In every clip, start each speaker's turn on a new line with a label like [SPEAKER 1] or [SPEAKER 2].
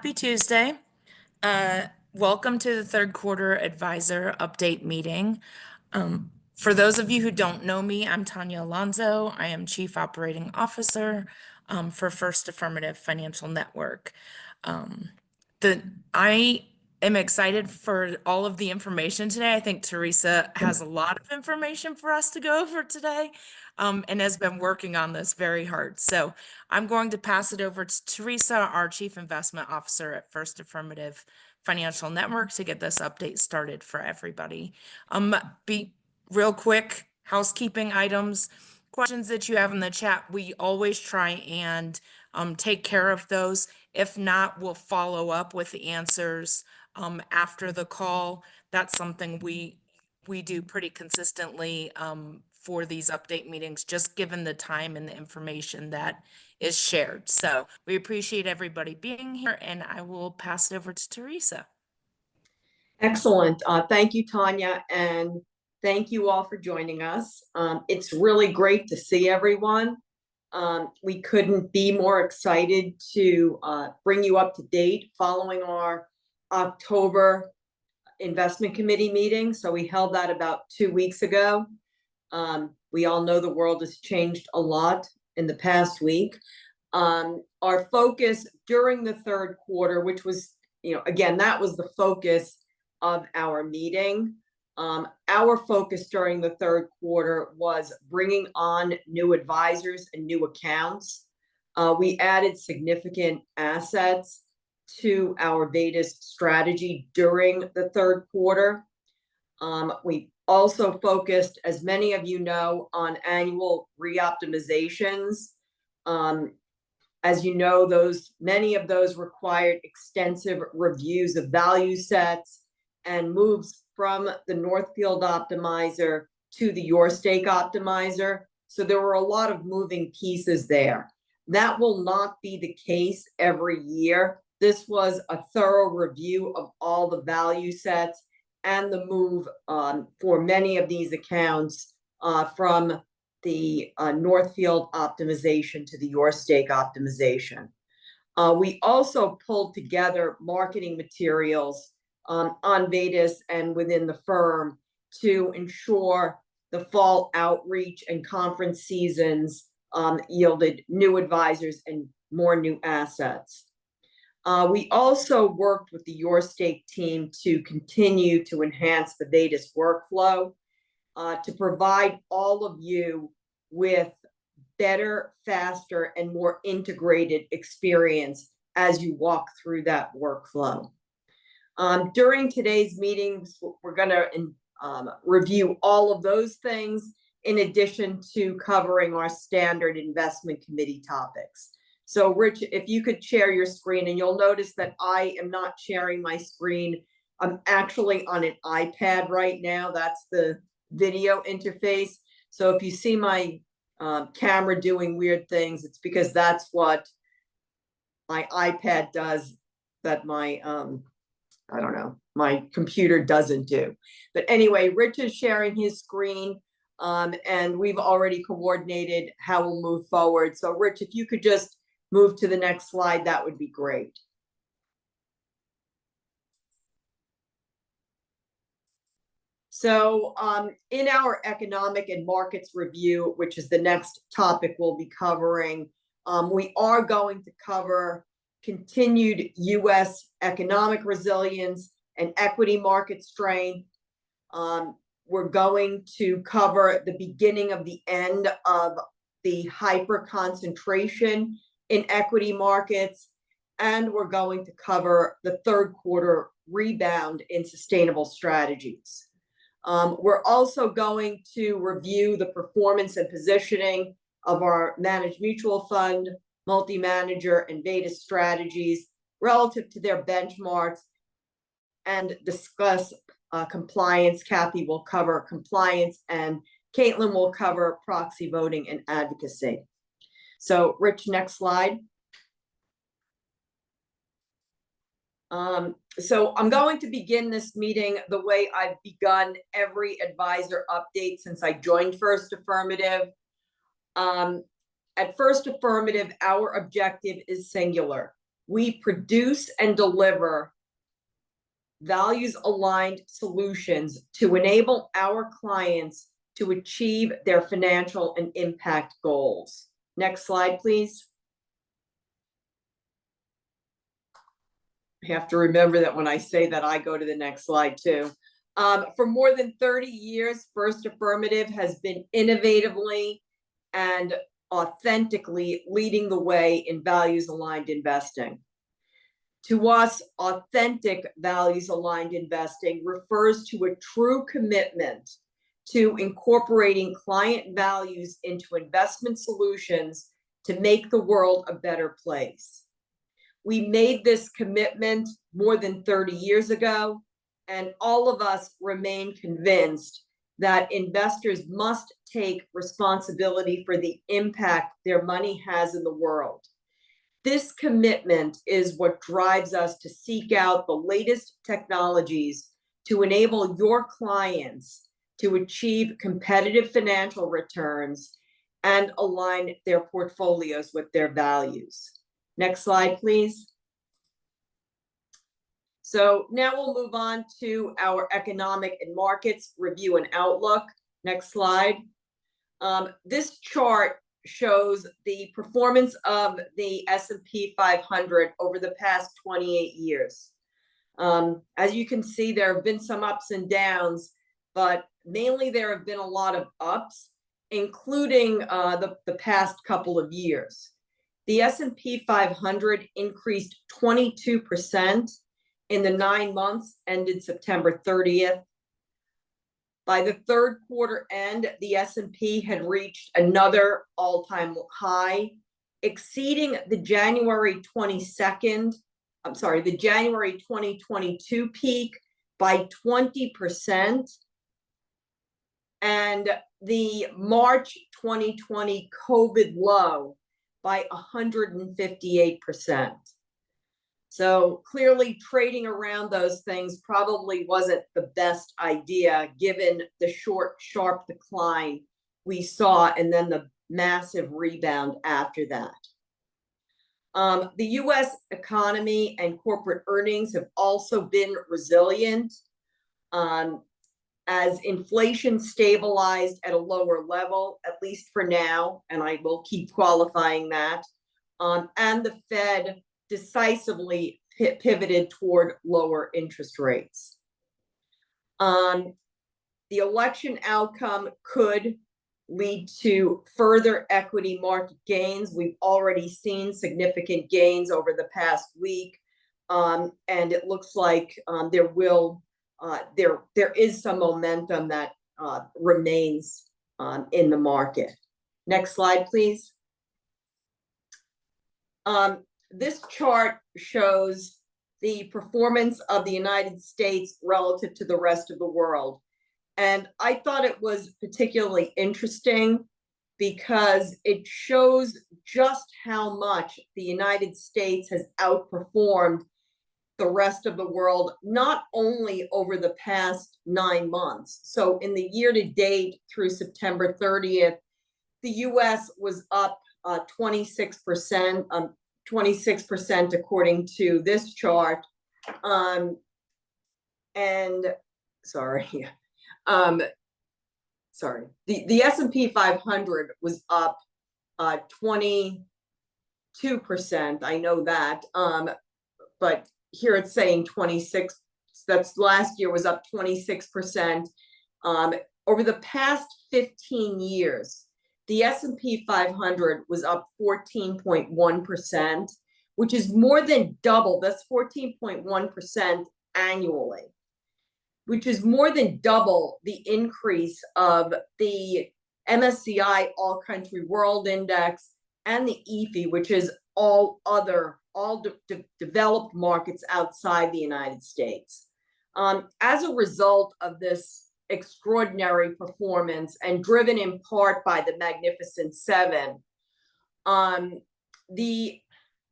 [SPEAKER 1] Happy Tuesday. Welcome to the third quarter advisor update meeting. For those of you who don't know me, I'm Tanya Alonso. I am Chief Operating Officer for First Affirmative Financial Network. I am excited for all of the information today. I think Teresa has a lot of information for us to go over today and has been working on this very hard. So I'm going to pass it over to Teresa, our Chief Investment Officer at First Affirmative Financial Network, to get this update started for everybody. Be real quick, housekeeping items, questions that you have in the chat, we always try and take care of those. If not, we'll follow up with the answers after the call. That's something we do pretty consistently for these update meetings, just given the time and the information that is shared. So we appreciate everybody being here, and I will pass it over to Teresa.
[SPEAKER 2] Excellent. Thank you, Tanya, and thank you all for joining us. It's really great to see everyone. We couldn't be more excited to bring you up to date following our October investment committee meeting. So we held that about 2 weeks ago. We all know the world has changed a lot in the past week. Our focus during the third quarter, which was, again, that was the focus of our meeting. Our focus during the third quarter was bringing on new advisors and new accounts. We added significant assets to our VADIS strategy during the third quarter. We also focused, as many of you know, on annual reoptimizations. As you know, many of those required extensive reviews of value sets and moves from the Northfield optimizer to the YourStake optimizer. So there were a lot of moving pieces there. That will not be the case every year. This was a thorough review of all the value sets and the move for many of these accounts from the Northfield optimization to the YourStake optimization. We also pulled together marketing materials on VADIS and within the firm to ensure the fall outreach and conference seasons yielded new advisors and more new assets. We also worked with the YourStake team to continue to enhance the VADIS workflow to provide all of you with better, faster, and more integrated experience as you walk through that workflow. During today's meetings, we're going to review all of those things in addition to covering our standard investment committee topics. So Rich, if you could share your screen, and you'll notice that I am not sharing my screen. I'm actually on an iPad right now. That's the video interface. So if you see my camera doing weird things, it's because that's what my iPad does that my I don't know, my computer doesn't do. But anyway, Rich is sharing his screen, and we've already coordinated how we'll move forward. So Rich, if you could just move to the next slide, that would be great. So in our economic and markets review, which is the next topic we'll be covering, we are going to cover continued U.S. economic resilience and equity market strength. We're going to cover the beginning of the end of the hyper concentration in equity markets, and we're going to cover the third quarter rebound in sustainable strategies. We're also going to review the performance and positioning of our managed mutual fund, multi-manager, and VADIS strategies relative to their benchmarks and discuss compliance. Kathy will cover compliance, and Caitlin will cover proxy voting and advocacy. So Rich, next slide. So I'm going to begin this meeting the way I've begun every advisor update since I joined First Affirmative. At First Affirmative, our objective is singular. We produce and deliver values-aligned solutions to enable our clients to achieve their financial and impact goals. Next slide, please. I have to remember that when I say that, I go to the next slide too. For more than 30 years, First Affirmative has been innovatively and authentically leading the way in values-aligned investing. To us, authentic values-aligned investing refers to a true commitment to incorporating client values into investment solutions to make the world a better place. We made this commitment more than 30 years ago, and all of us remain convinced that investors must take responsibility for the impact their money has in the world. This commitment is what drives us to seek out the latest technologies to enable your clients to achieve competitive financial returns and align their portfolios with their values. Next slide, please. So now we'll move on to our economic and markets review and outlook. Next slide. This chart shows the performance of the S&P 500 over the past 28 years. As you can see, there have been some ups and downs, but mainly there have been a lot of ups, including the past couple of years. The S&P 500 increased 22% in the 9 months ended September 30th. By the third quarter end, the S&P had reached another all-time high, exceeding the January 2022 peak by 20% and the March 2020 COVID low by 158%. So clearly trading around those things probably wasn't the best idea given the short, sharp decline we saw and then the massive rebound after that. The US economy and corporate earnings have also been resilient as inflation stabilized at a lower level, at least for now, and I will keep qualifying that, and the Fed decisively pivoted toward lower interest rates. The election outcome could lead to further equity market gains. We've already seen significant gains over the past week, and it looks like there is some momentum that remains in the market. Next slide, please. This chart shows the performance of the United States relative to the rest of the world. And I thought it was particularly interesting because it shows just how much the United States has outperformed the rest of the world, not only over the past 9 months. So in the year to date through September 30th, the US was up 26%. 26% according to this chart, and the S&P 500 was up 22%. I know that, but here it's saying 26. That's last year was up 26%. Over the past 15 years. The S&P 500 was up 14.1%, which is more than double. That's 14.1% annually, which is more than double the increase of the MSCI All Country World Index and the EFI, which is all developed markets outside the United States. As a result of this extraordinary performance and driven in part by the Magnificent Seven, the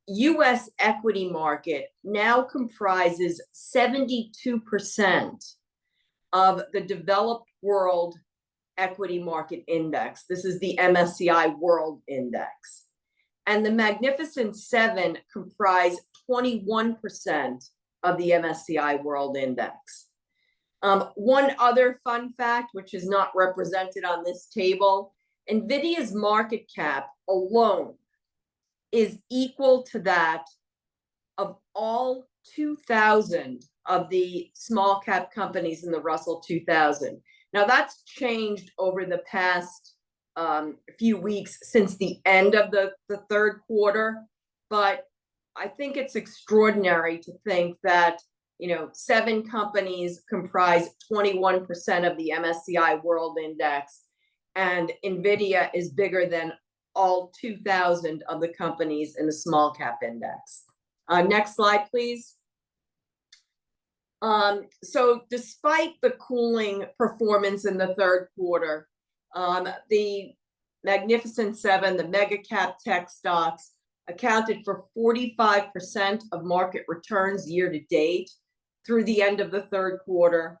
[SPEAKER 2] US equity market now comprises 72% of the developed world equity market index. This is the MSCI World Index. and the Magnificent Seven comprise 21% of the MSCI World Index. One other fun fact, which is not represented on this table, NVIDIA's market cap alone is equal to that of all 2,000 of the small cap companies in the Russell 2000. Now that's changed over the past few weeks since the end of the third quarter, but I think it's extraordinary to think that, you know, 7 companies comprise 21% of the MSCI World Index, and NVIDIA is bigger than all 2,000 of the companies in the small cap index. Next slide, please. So despite the cooling performance in the third quarter, the Magnificent Seven, the mega cap tech stocks, accounted for 45% of market returns year to date through the end of the third quarter.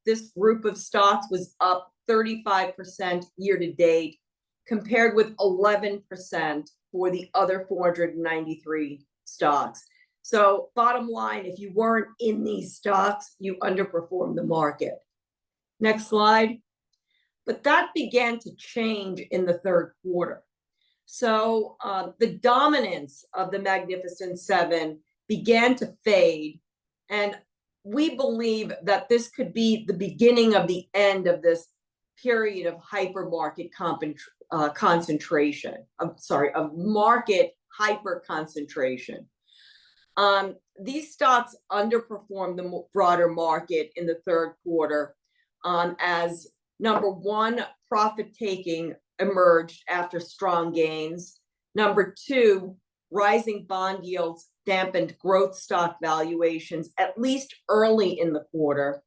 [SPEAKER 2] This group of stocks was up 35% year to date, compared with 11% for the other 493 stocks. So bottom line, if you weren't in these stocks, you underperformed the market. Next slide. But that began to change in the third quarter. So the dominance of the Magnificent Seven began to fade, and we believe that this could be the beginning of the end of this period of hypermarket concentration. Of market hyper concentration. These stocks underperformed the broader market in the third quarter, as number one, profit taking emerged after strong gains. Number two, rising bond yields dampened growth stock valuations, at least early in the quarter.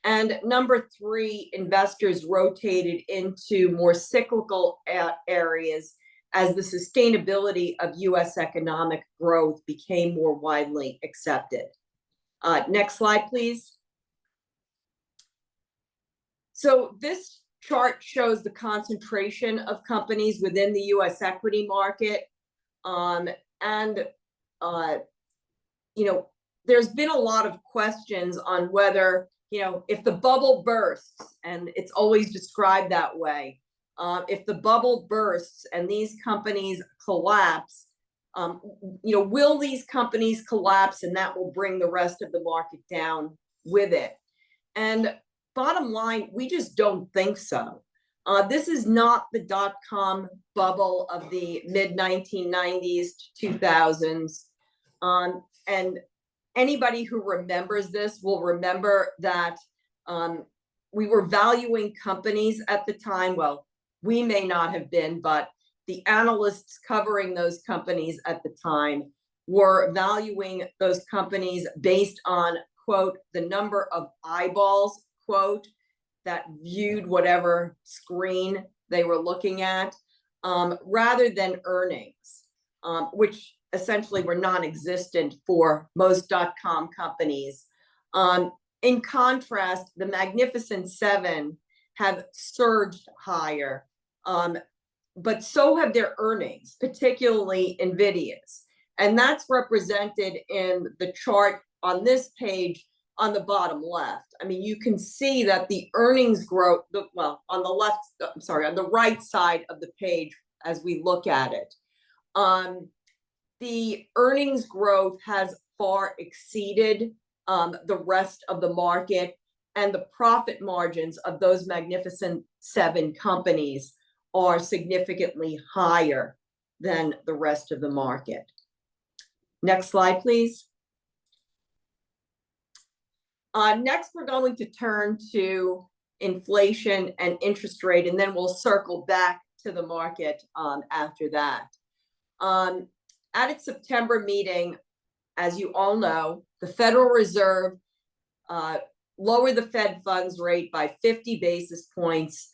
[SPEAKER 2] And number three, investors rotated into more cyclical areas as the sustainability of US economic growth became more widely accepted. Next slide, please. So this chart shows the concentration of companies within the US equity market. You know, there's been a lot of questions on whether, you know, if the bubble bursts, and it's always described that way, if the bubble bursts and these companies collapse, you know, will these companies collapse and that will bring the rest of the market down with it? And bottom line, we just don't think so. This is not the dot-com bubble of the mid-1990s to 2000s. And anybody who remembers this will remember that we were valuing companies at the time. Well, we may not have been, but the analysts covering those companies at the time were valuing those companies based on, quote, the number of eyeballs, quote, that viewed whatever screen they were looking at, rather than earnings, which essentially were non-existent for most dot-com companies. In contrast, the Magnificent Seven have surged higher, but so have their earnings, particularly NVIDIA's. And that's represented in the chart on this page on the bottom left. I mean, you can see that the earnings growth, well, on the left, I'm sorry, on the right side of the page as we look at it, the earnings growth has far exceeded the rest of the market, and the profit margins of those Magnificent Seven companies are significantly higher than the rest of the market. Next slide, please. Next, we're going to turn to inflation and interest rate, and then we'll circle back to the market after that. At its September meeting, as you all know, the Federal Reserve lowered the Fed funds rate by 50 basis points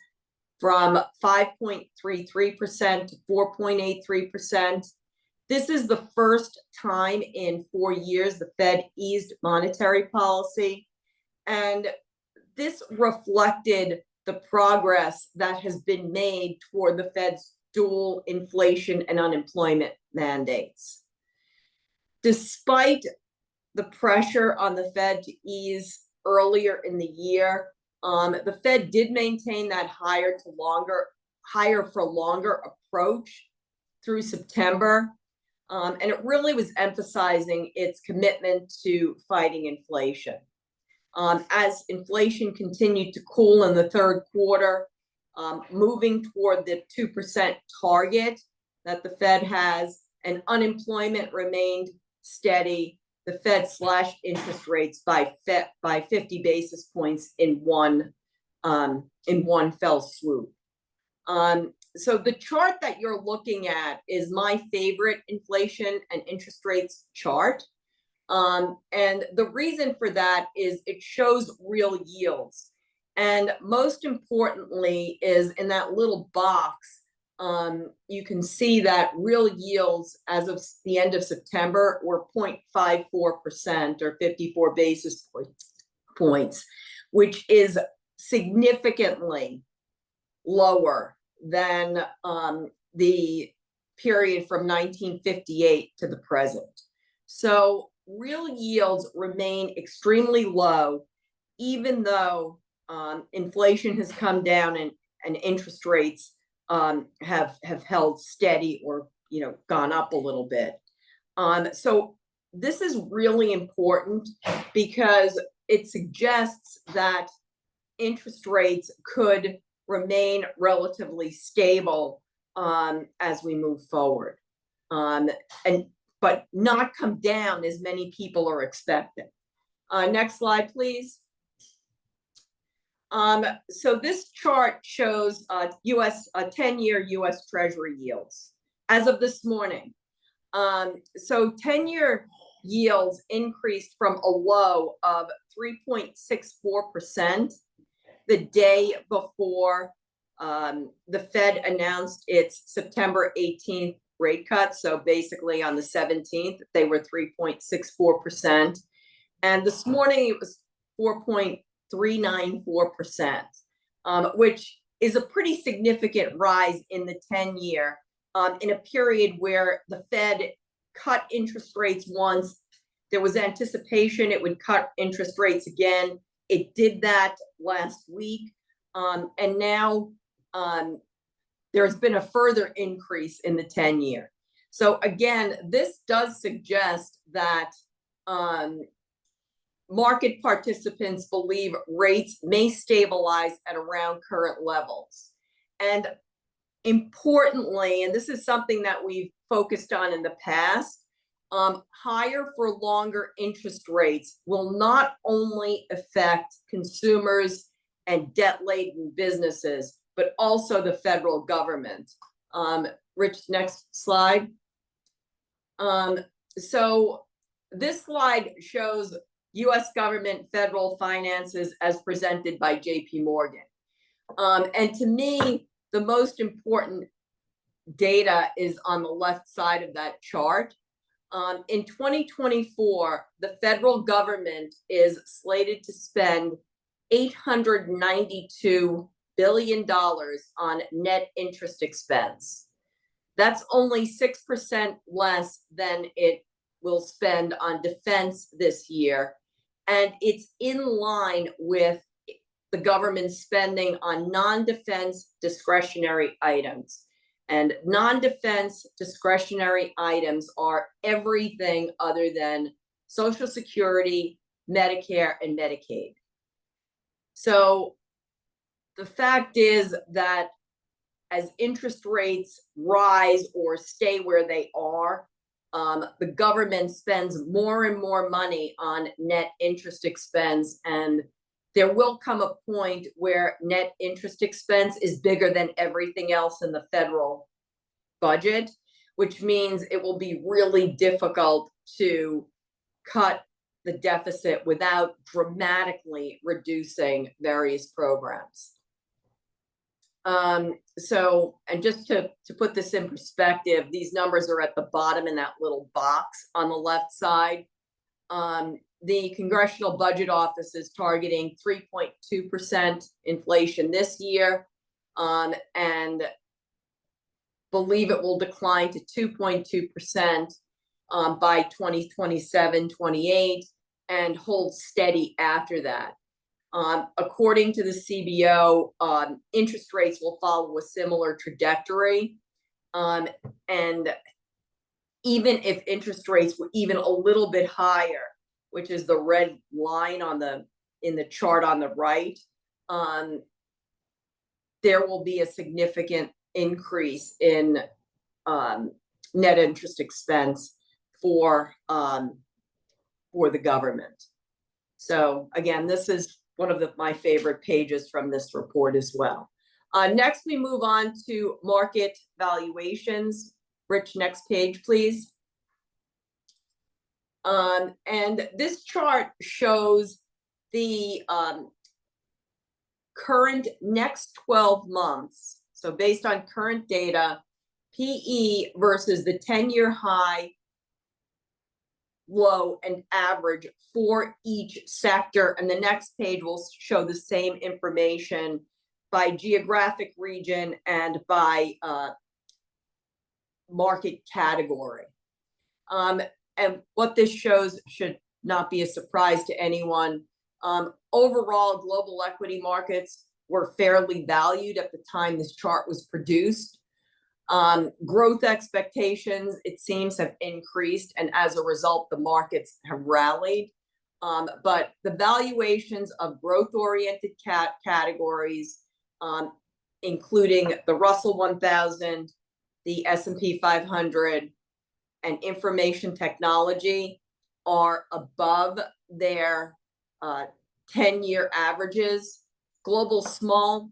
[SPEAKER 2] from 5.33% to 4.83%. This is the first time in 4 years the Fed eased monetary policy. And this reflected the progress that has been made toward the Fed's dual inflation and unemployment mandates. Despite the pressure on the Fed to ease earlier in the year, the Fed did maintain that higher for longer approach through September. And it really was emphasizing its commitment to fighting inflation. As inflation continued to cool in the third quarter, moving toward the 2% target that the Fed has, and unemployment remained steady, the Fed slashed interest rates by 50 basis points in one fell swoop. So the chart that you're looking at is my favorite inflation and interest rates chart. And the reason for that is it shows real yields. And most importantly is in that little box, you can see that real yields as of the end of September were 0.54% or 54 basis points, which is significantly lower than the period from 1958 to the present. So real yields remain extremely low, even though inflation has come down and interest rates have held steady or gone up a little bit. So this is really important because it suggests that interest rates could remain relatively stable as we move forward, but not come down as many people are expecting. Next slide, please. So this chart shows 10-year US Treasury yields as of this morning. So 10-year yields increased from a low of 3.64% the day before the Fed announced its September 18th rate cut. So basically on the 17th, they were 3.64%. And this morning it was 4.394%, which is a pretty significant rise in the 10-year in a period where the Fed cut interest rates once. There was anticipation it would cut interest rates again. It did that last week. And now there's been a further increase in the 10-year. So again, this does suggest that market participants believe rates may stabilize at around current levels. And importantly, and this is something that we've focused on in the past, higher for longer interest rates will not only affect consumers and debt-laden businesses, but also the federal government. Rich, next slide. So this slide shows U.S. government federal finances as presented by J.P. Morgan. And to me, the most important data is on the left side of that chart. In 2024, the federal government is slated to spend $892 billion on net interest expense. That's only 6% less than it will spend on defense this year. And it's in line with the government's spending on non-defense discretionary items. And non-defense discretionary items are everything other than Social Security, Medicare, and Medicaid. So the fact is that as interest rates rise or stay where they are, the government spends more and more money on net interest expense, and there will come a point where net interest expense is bigger than everything else in the federal budget, which means it will be really difficult to cut the deficit without dramatically reducing various programs. So, and just to put this in perspective, these numbers are at the bottom in that little box on the left side. The Congressional Budget Office is targeting 3.2% inflation this year, and believe it will decline to 2.2% by 2027, 28, and hold steady after that. According to the CBO, interest rates will follow a similar trajectory. And even if interest rates were even a little bit higher, which is the red line in the chart on the right, there will be a significant increase in net interest expense for the government. So again, this is one of my favorite pages from this report as well. Next, we move on to market valuations. Rich, next page, please. And this chart shows the current next 12 months. So based on current data, PE versus the 10-year high, low, and average for each sector. And the next page will show the same information by geographic region and by market category. And what this shows should not be a surprise to anyone. Overall, global equity markets were fairly valued at the time this chart was produced. Growth expectations, it seems, have increased, and as a result, the markets have rallied. But the valuations of growth-oriented categories, including the Russell 1000, the S&P 500, and information technology, are above their 10-year averages. Global small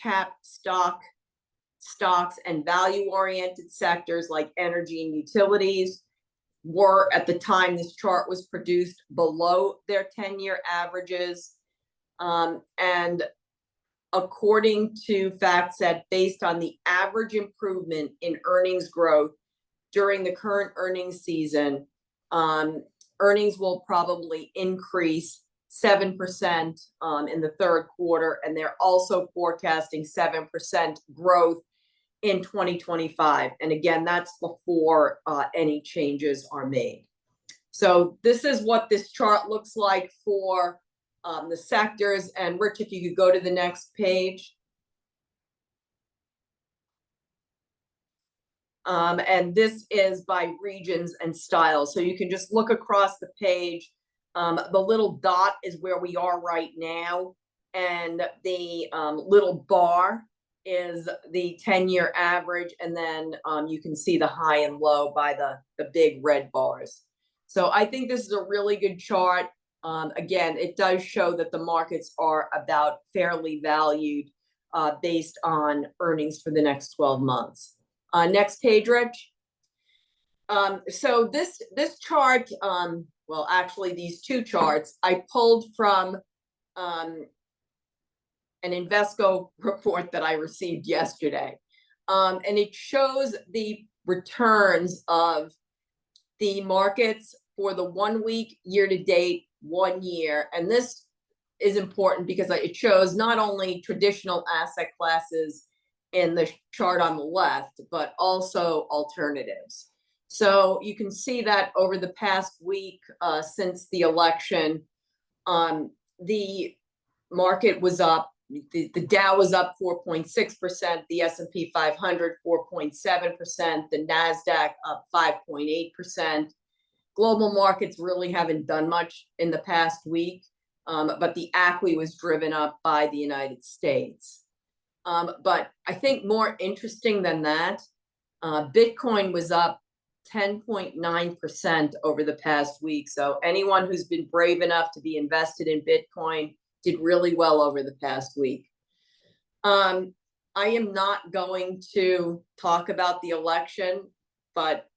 [SPEAKER 2] cap stocks and value-oriented sectors like energy and utilities were, at the time this chart was produced, below their 10-year averages. And according to FactSet, based on the average improvement in earnings growth during the current earnings season, earnings will probably increase 7% in the third quarter, and they're also forecasting 7% growth in 2025. And again, that's before any changes are made. So this is what this chart looks like for the sectors. And Rich, if you could go to the next page. And this is by regions and styles. So you can just look across the page. The little dot is where we are right now. And the little bar is the 10-year average. And then you can see the high and low by the big red bars. So I think this is a really good chart. Again, it does show that the markets are about fairly valued based on earnings for the next 12 months. Next page, Rich. So this chart, well, actually these two charts I pulled from an Invesco report that I received yesterday. And it shows the returns of the markets for the 1 week, year to date, 1 year. And this is important because it shows not only traditional asset classes in the chart on the left, but also alternatives. So you can see that over the past week since the election, the market was up. The Dow was up 4.6%, the S&P 500 4.7%, the NASDAQ up 5.8%. Global markets really haven't done much in the past week, but the ACWI was driven up by the United States. But I think more interesting than that, Bitcoin was up 10.9% over the past week. So anyone who's been brave enough to be invested in Bitcoin did really well over the past week. I am not going to talk about the election, but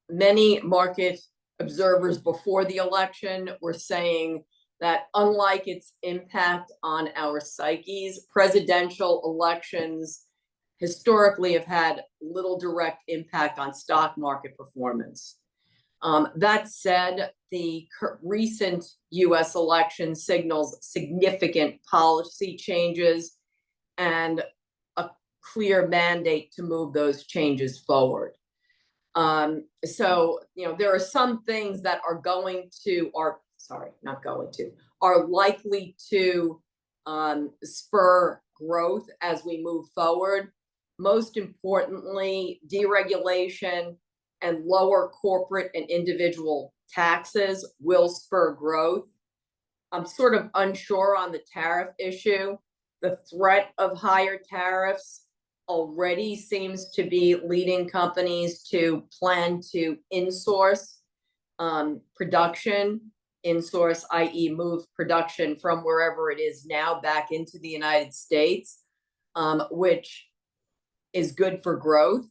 [SPEAKER 2] many market observers before the election were saying that unlike its impact on our psyches, presidential elections historically have had little direct impact on stock market performance. That said, the recent US election signals significant policy changes and a clear mandate to move those changes forward. So, there are some things that are are likely to spur growth as we move forward. Most importantly, deregulation and lower corporate and individual taxes will spur growth. I'm sort of unsure on the tariff issue. The threat of higher tariffs already seems to be leading companies to plan to insource production, i.e. move production from wherever it is now back into the United States, which is good for growth.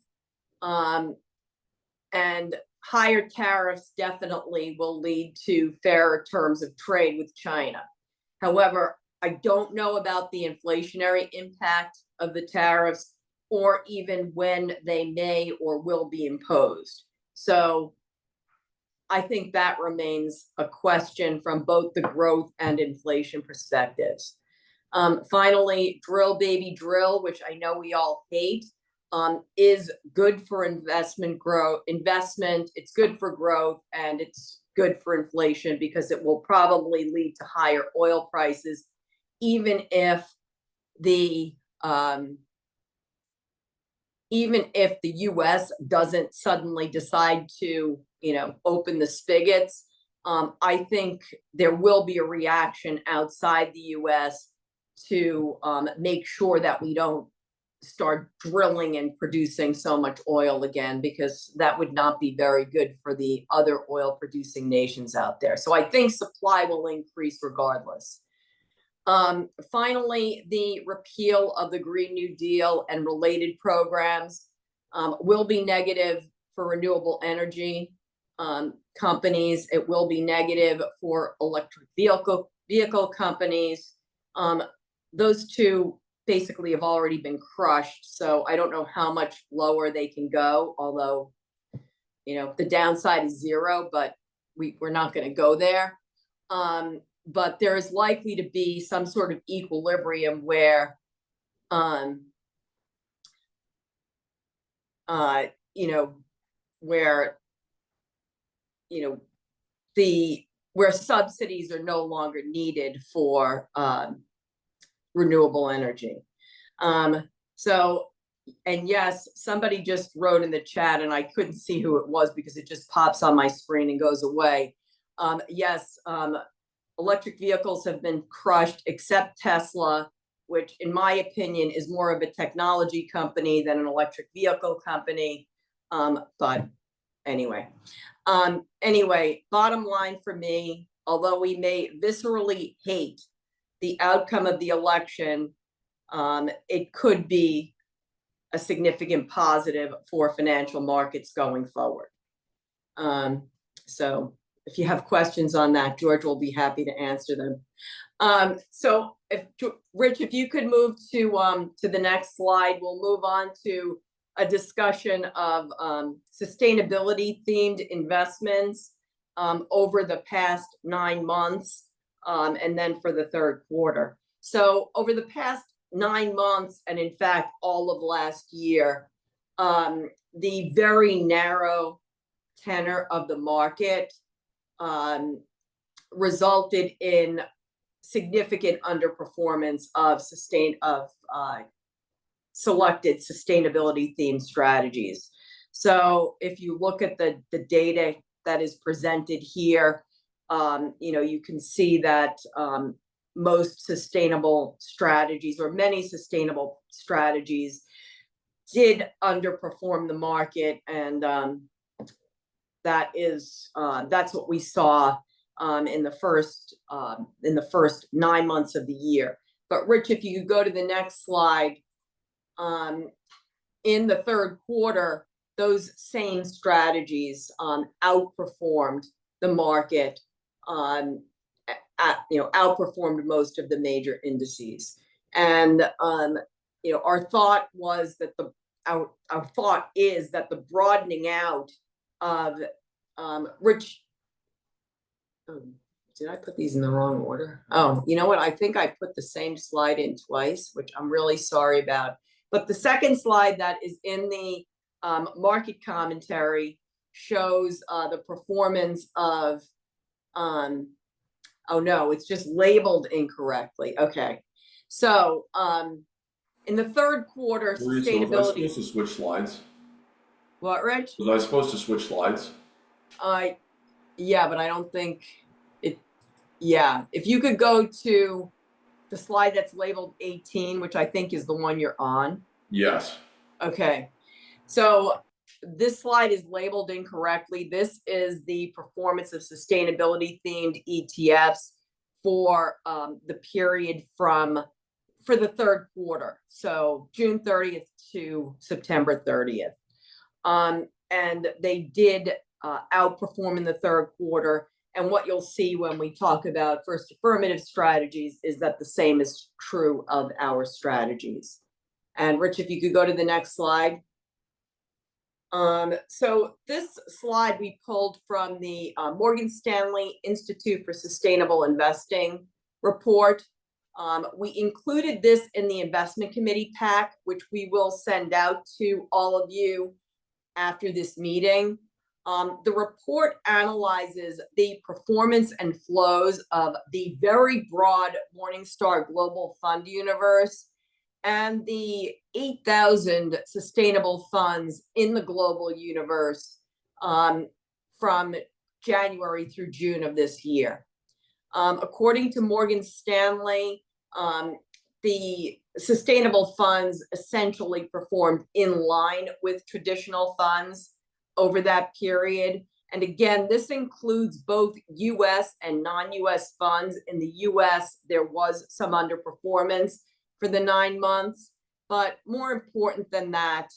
[SPEAKER 2] And higher tariffs definitely will lead to fairer terms of trade with China. However, I don't know about the inflationary impact of the tariffs or even when they may or will be imposed. So I think that remains a question from both the growth and inflation perspectives. Finally, drill baby drill, which I know we all hate, is good for investment, it's good for growth, and it's good for inflation because it will probably lead to higher oil prices, even if the US doesn't suddenly decide to, open the spigots. I think there will be a reaction outside the US to make sure that we don't start drilling and producing so much oil again, because that would not be very good for the other oil producing nations out there. So I think supply will increase regardless. Finally, the repeal of the Green New Deal and related programs will be negative for renewable energy companies. It will be negative for electric vehicle companies. Those two basically have already been crushed, so I don't know how much lower they can go, although, the downside is zero, but we're not going to go there. But there is likely to be some sort of equilibrium where, where subsidies are no longer needed for renewable energy. And yes, somebody just wrote in the chat, and I couldn't see who it was because it just pops on my screen and goes away. Yes, electric vehicles have been crushed, except Tesla, which in my opinion is more of a technology company than an electric vehicle company. But anyway, bottom line for me, although we may viscerally hate the outcome of the election, it could be a significant positive for financial markets going forward. So if you have questions on that, George will be happy to answer them. So Rich, if you could move to the next slide, we'll move on to a discussion of sustainability themed investments over the past 9 months, and then for the third quarter. So over the past 9 months, and in fact, all of last year, the very narrow tenor of the market resulted in significant underperformance of selected sustainability themed strategies. So if you look at the data that is presented here, you can see that most sustainable strategies, or many sustainable strategies, did underperform the market, and that's what we saw in the first 9 months of the year. But Rich, if you could go to the next slide, in the third quarter, those same strategies outperformed the market, outperformed most of the major indices. And our thought was that our thought is that the broadening out of Rich. Did I put these in the wrong order? Oh, you know what? I think I put the same slide in twice, which I'm really sorry about. But the second slide that is in the market commentary shows the performance of, oh no, it's just labeled incorrectly. Okay. So in the third quarter,
[SPEAKER 3] Maurice, was I
[SPEAKER 2] sustainability.
[SPEAKER 3] supposed to switch slides?
[SPEAKER 2] What, Rich?
[SPEAKER 3] Was I supposed to switch slides?
[SPEAKER 2] Yeah, but I don't think it. Yeah, if you could go to the slide that's labeled 18, which I think is the one you're on.
[SPEAKER 3] Yes.
[SPEAKER 2] Okay, so this slide is labeled incorrectly. This is the performance of sustainability themed ETFs for the period for the third quarter. So June 30th to September 30th. And they did outperform in the third quarter. And what you'll see when we talk about first affirmative strategies is that the same is true of our strategies. And Rich, if you could go to the next slide. So this slide we pulled from the Morgan Stanley Institute for Sustainable Investing report. We included this in the investment committee pack, which we will send out to all of you after this meeting. The report analyzes the performance and flows of the very broad Morningstar Global Fund universe and the 8,000 sustainable funds in the global universe from January through June of this year. According to Morgan Stanley, the sustainable funds essentially performed in line with traditional funds over that period. And again, this includes both US and non-US funds. In the US, there was some underperformance for the 9 months, but more important than that,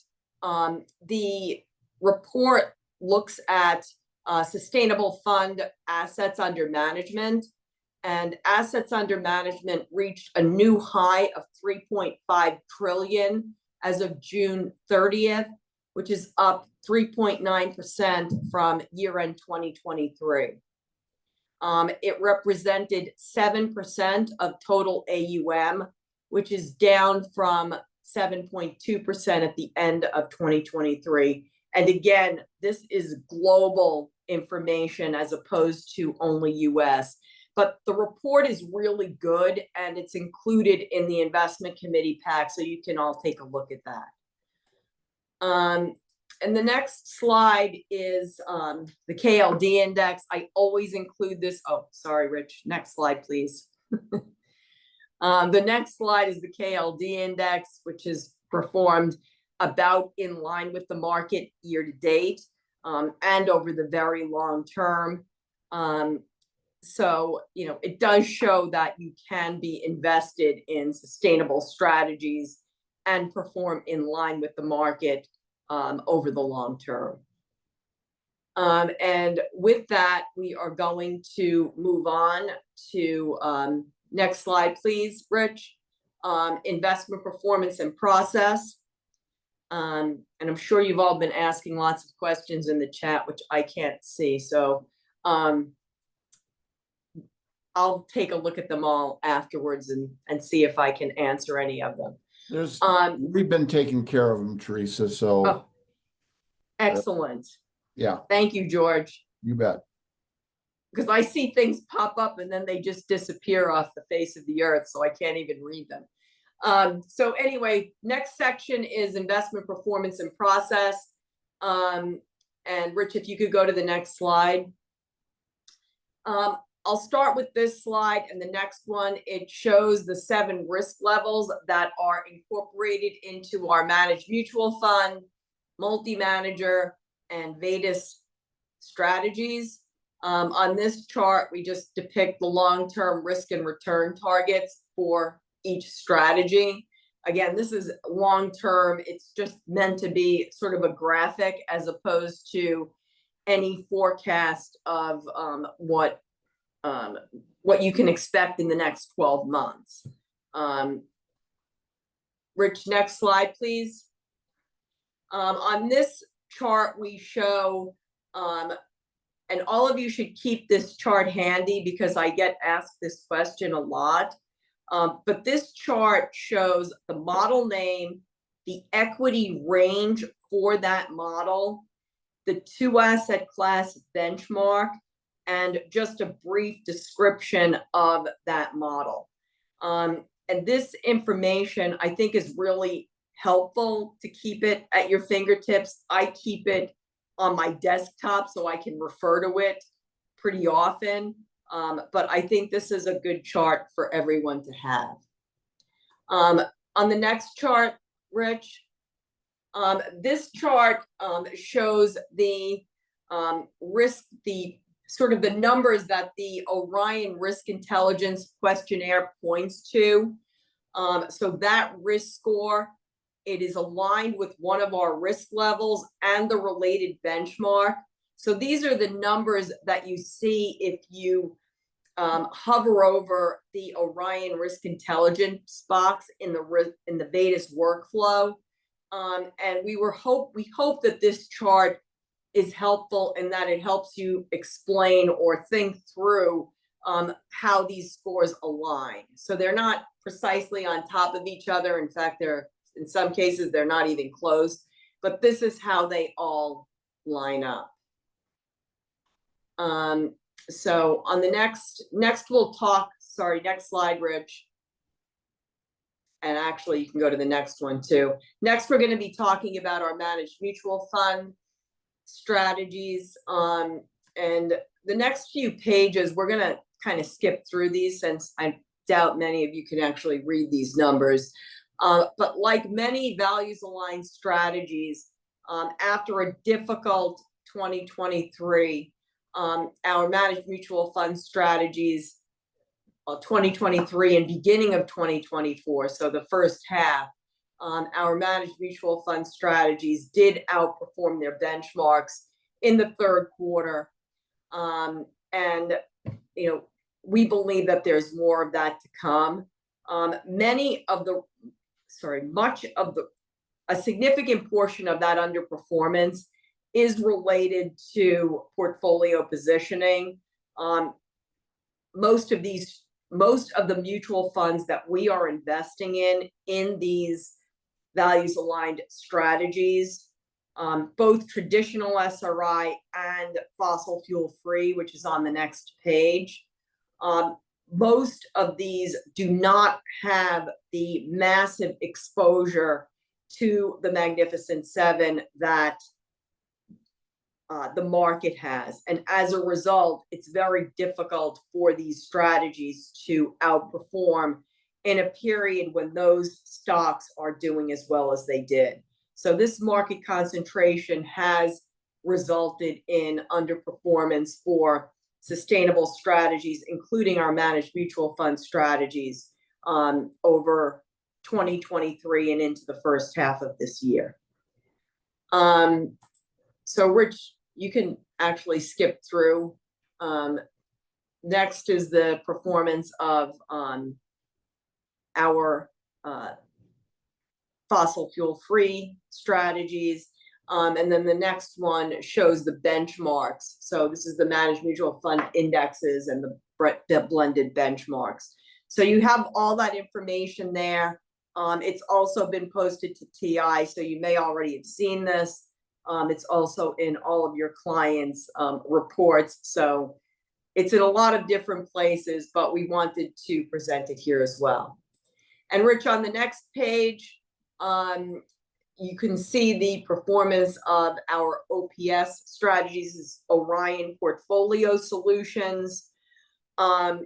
[SPEAKER 2] the report looks at sustainable fund assets under management, and assets under management reached a new high of 3.5 trillion as of June 30th, which is up 3.9% from year-end 2023. It represented 7% of total AUM, which is down from 7.2% at the end of 2023. And again, this is global information as opposed to only US. But the report is really good and it's included in the investment committee pack, so you can all take a look at that. And the next slide is the KLD index. I always include this. Oh, sorry, Rich. Next slide, please. The next slide is the KLD index, which is performed about in line with the market year to date and over the very long term. So, you know, it does show that you can be invested in sustainable strategies and perform in line with the market over the long term. And with that, we are going to move on to next slide, please, Rich. Investment performance and process. And I'm sure you've all been asking lots of questions in the chat, which I can't see. So I'll take a look at them all afterwards and see if I can answer any of them.
[SPEAKER 4] We've been taking care of them, Teresa. So
[SPEAKER 2] oh, excellent.
[SPEAKER 4] Yeah.
[SPEAKER 2] Thank you, George.
[SPEAKER 4] You bet.
[SPEAKER 2] Because I see things pop up and then they just disappear off the face of the earth, so I can't even read them. So anyway, next section is investment performance and process. And Rich, if you could go to the next slide. I'll start with this slide and the next one. It shows the 7 risk levels that are incorporated into our managed mutual fund, multi-manager, and VADIS strategies. On this chart, we just depict the long-term risk and return targets for each strategy. Again, this is long-term. It's just meant to be sort of a graphic as opposed to any forecast of what you can expect in the next 12 months. Rich, next slide, please. On this chart, we show, and all of you should keep this chart handy because I get asked this question a lot. But this chart shows the model name, the equity range for that model, the 2 asset class benchmark, and just a brief description of that model. And this information, I think, is really helpful to keep it at your fingertips. I keep it on my desktop so I can refer to it pretty often. But I think this is a good chart for everyone to have. On the next chart, Rich, this chart shows the risk, the sort of the numbers that the Orion Risk Intelligence Questionnaire points to. So that risk score, it is aligned with one of our risk levels and the related benchmark. So these are the numbers that you see if you hover over the Orion Risk Intelligence box in the VADIS workflow. And we hope that this chart is helpful in that it helps you explain or think through how these scores align. So they're not precisely on top of each other. In fact, in some cases, they're not even close, but this is how they all line up. So on the next we'll talk, sorry, next slide, Rich. And actually you can go to the next one too. Next, we're going to be talking about our managed mutual fund strategies. And the next few pages, we're going to kind of skip through these since I doubt many of you can actually read these numbers. But like many values aligned strategies, after a difficult 2023, our managed mutual fund strategies, 2023 and beginning of 2024, so the first half, our managed mutual fund strategies did outperform their benchmarks in the third quarter. And, you know, we believe that there's more of that to come. A significant portion of that underperformance is related to portfolio positioning. Most of the mutual funds that we are investing in these values aligned strategies, both traditional SRI and fossil fuel free, which is on the next page, most of these do not have the massive exposure to the Magnificent Seven that the market has. And as a result, it's very difficult for these strategies to outperform in a period when those stocks are doing as well as they did. So this market concentration has resulted in underperformance for sustainable strategies, including our managed mutual fund strategies, over 2023 and into the first half of this year. So Rich, you can actually skip through. Next is the performance of our fossil fuel free strategies. And then the next one shows the benchmarks. So this is the managed mutual fund indexes and the blended benchmarks. So you have all that information there. It's also been posted to TI, so you may already have seen this. It's also in all of your clients' reports. So it's in a lot of different places, but we wanted to present it here as well. And Rich, on the next page, you can see the performance of our OPS strategies, Orion Portfolio Solutions,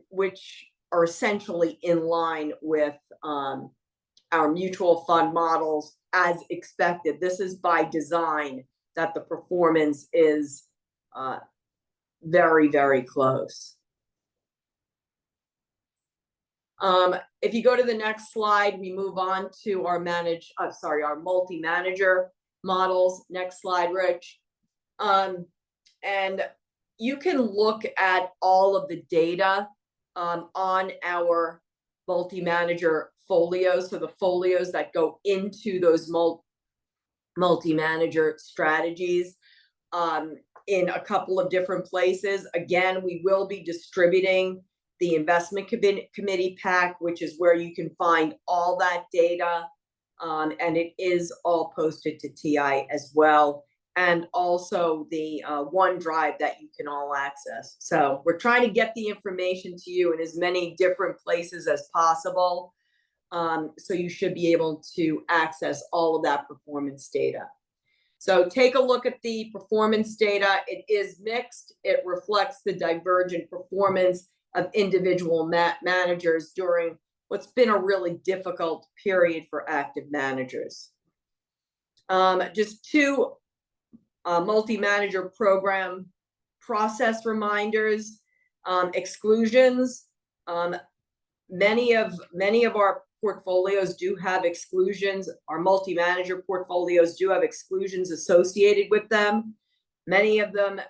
[SPEAKER 2] which are essentially in line with our mutual fund models as expected. This is by design that the performance is very, very close. If you go to the next slide, we move on to our our multi-manager models. Next slide, Rich. And you can look at all of the data on our multi-manager folios, so the folios that go into those multi-manager strategies in a couple of different places. Again, we will be distributing the investment committee pack, which is where you can find all that data and it is all posted to TI as well, and also the OneDrive that you can all access. So we're trying to get the information to you in as many different places as possible. So you should be able to access all of that performance data. So take a look at the performance data. It is mixed. It reflects the divergent performance of individual managers during what's been a really difficult period for active managers. Just two multi-manager program process reminders, exclusions. Many of our portfolios do have exclusions. Our multi-manager portfolios do have exclusions associated with them. Many of them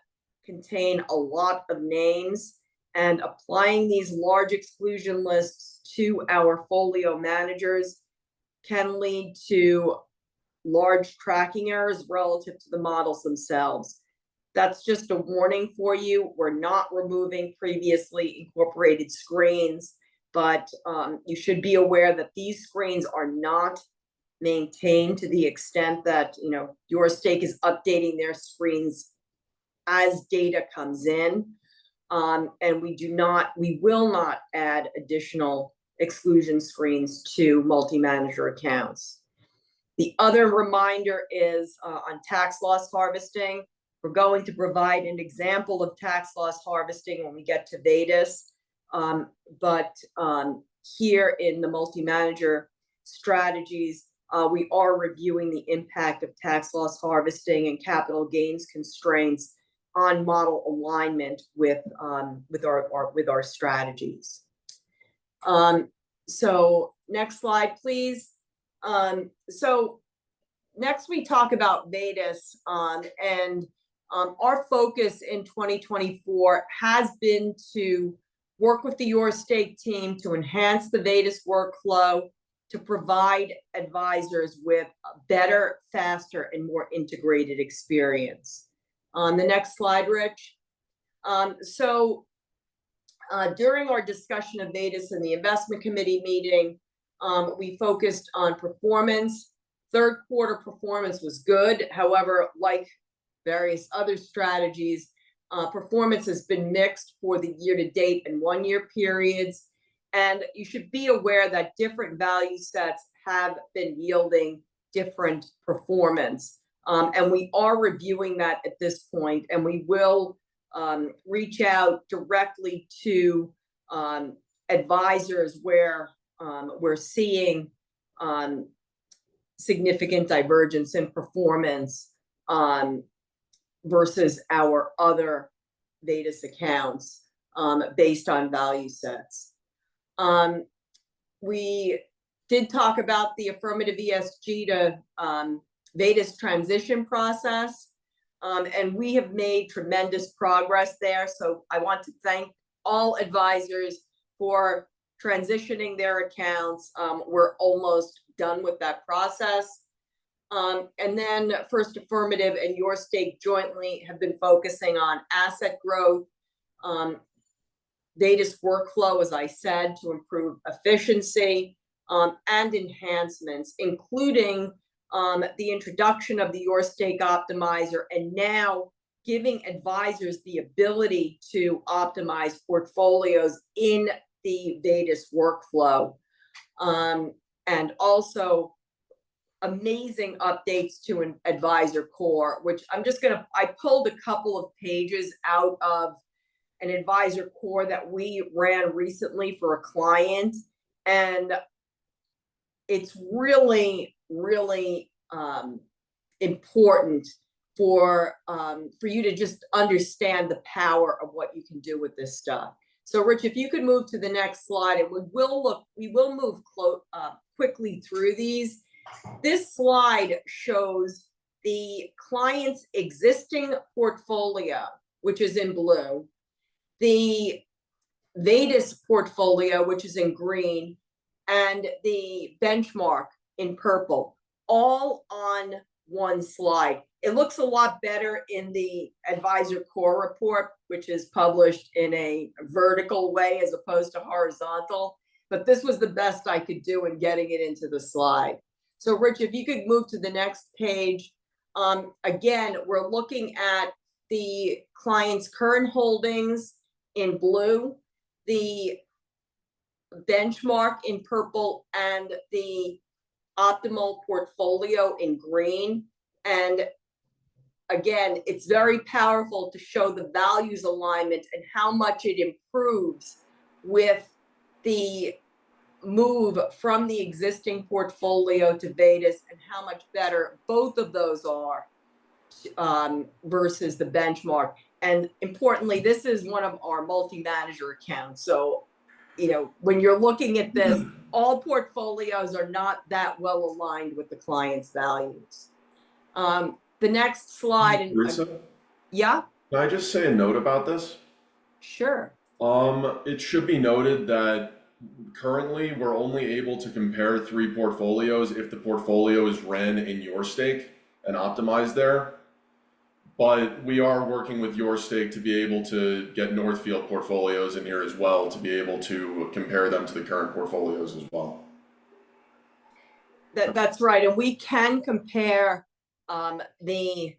[SPEAKER 2] contain a lot of names, and applying these large exclusion lists to our folio managers can lead to large tracking errors relative to the models themselves. That's just a warning for you. We're not removing previously incorporated screens, but you should be aware that these screens are not maintained to the extent that, you know, YourStake is updating their screens as data comes in. And we will not add additional exclusion screens to multi-manager accounts. The other reminder is on tax loss harvesting. We're going to provide an example of tax loss harvesting when we get to VADIS. But here in the multi-manager strategies, we are reviewing the impact of tax loss harvesting and capital gains constraints on model alignment with our strategies. So next slide, please. So next we talk about VADIS, and our focus in 2024 has been to work with the YourStake team to enhance the VADIS workflow, to provide advisors with a better, faster, and more integrated experience. On the next slide, Rich. During our discussion of VADIS in the investment committee meeting, we focused on performance. Third quarter performance was good. However, like various other strategies, performance has been mixed for the year-to-date and one-year periods. And you should be aware that different value sets have been yielding different performance. And we are reviewing that at this point, and we will reach out directly to advisors where we're seeing significant divergence in performance versus our other VADIS accounts based on value sets. We did talk about the Affirmative ESG to VADIS transition process, and we have made tremendous progress there. So I want to thank all advisors for transitioning their accounts. We're almost done with that process. And then First Affirmative and YourStake jointly have been focusing on asset growth, VADIS workflow, as I said, to improve efficiency, and enhancements, including the introduction of the YourStake optimizer, and now giving advisors the ability to optimize portfolios in the VADIS workflow. And also amazing updates to an advisor core, which I pulled a couple of pages out of an advisor core that we ran recently for a client. And it's really, really important for you to just understand the power of what you can do with this stuff. So Rich, if you could move to the next slide, and we will move quickly through these. This slide shows the client's existing portfolio, which is in blue, the VADIS portfolio, which is in green, and the benchmark in purple, all on one slide. It looks a lot better in the advisor core report, which is published in a vertical way as opposed to horizontal, but this was the best I could do in getting it into the slide. So Rich, if you could move to the next page. Again, we're looking at the client's current holdings in blue, the benchmark in purple, and the optimal portfolio in green. And again, it's very powerful to show the values alignment and how much it improves with the move from the existing portfolio to VADIS, and how much better both of those are versus the benchmark. And importantly, this is one of our multi-manager accounts. So, when you're looking at this, all portfolios are not that well aligned with the client's values. The next slide.
[SPEAKER 3] Teresa,
[SPEAKER 2] Yeah,
[SPEAKER 3] can I just say a note about this?
[SPEAKER 2] sure.
[SPEAKER 3] It should be noted that currently we're only able to compare 3 portfolios if the portfolio is ran in YourStake and optimized there. But we are working with YourStake to be able to get Northfield portfolios in here as well, to be able to compare them to the current portfolios as well.
[SPEAKER 2] That's right. And we can compare the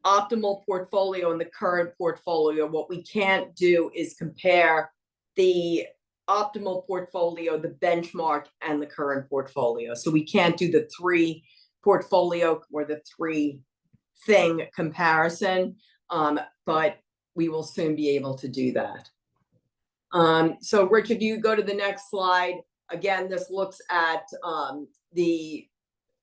[SPEAKER 2] optimal portfolio and the current portfolio. What we can't do is compare the optimal portfolio, the benchmark, and the current portfolio. So we can't do the 3 portfolio or the 3 thing comparison, but we will soon be able to do that. So Rich, if you go to the next slide, again, this looks at the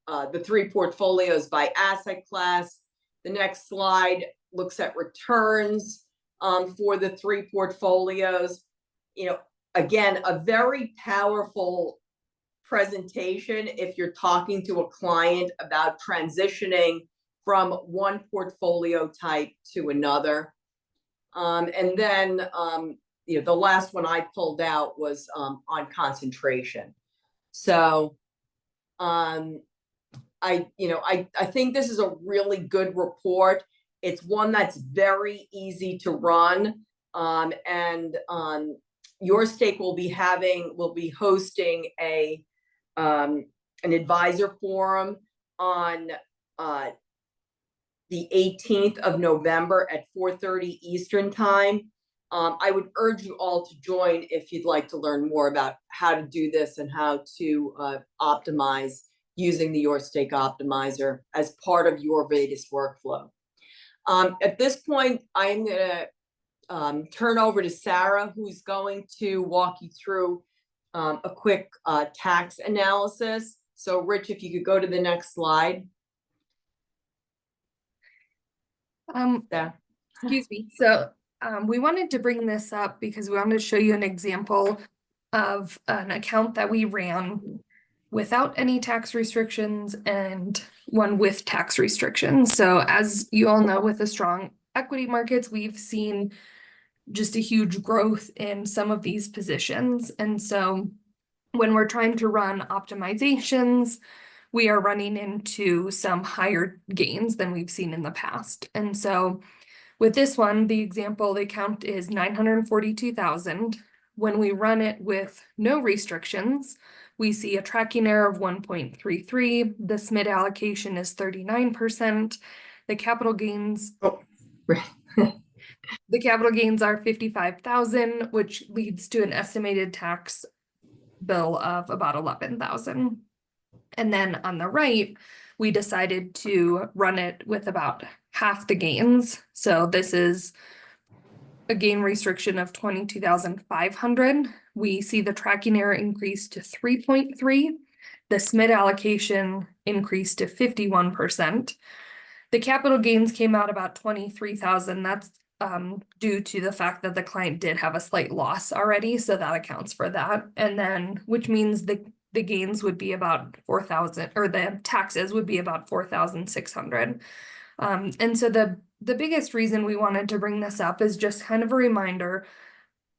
[SPEAKER 2] 3 portfolios by asset class. The next slide looks at returns for the 3 portfolios. Again, a very powerful presentation if you're talking to a client about transitioning from one portfolio type to another. And then, the last one I pulled out was on concentration. So I think this is a really good report. It's one that's very easy to run. And YourStake will be hosting an advisor forum on the 18th of November at 4:30 Eastern time. I would urge you all to join if you'd like to learn more about how to do this and how to optimize using the YourStake optimizer as part of your VADIS workflow. At this point, I'm going to turn over to Sarah, who's going to walk you through a quick tax analysis. So Rich, if you could go to the next slide.
[SPEAKER 5] Excuse me. So we wanted to bring this up because we wanted to show you an example of an account that we ran without any tax restrictions and one with tax restrictions. So as you all know, with the strong equity markets, we've seen just a huge growth in some of these positions. And so when we're trying to run optimizations, we are running into some higher gains than we've seen in the past. And so with this one, the example, the account is 942,000. When we run it with no restrictions, we see a tracking error of 1.33. The SMID allocation is 39%. The capital gains, the capital gains are 55,000, which leads to an estimated tax bill of about 11,000. And then on the right, we decided to run it with about half the gains. So this is a gain restriction of 22,500. We see the tracking error increase to 3.3. The SMID allocation increased to 51%. The capital gains came out about 23,000. That's due to the fact that the client did have a slight loss already. So that accounts for that. And then, which means the gains would be about 4,000, or the taxes would be about 4,600. And so the biggest reason we wanted to bring this up is just kind of a reminder,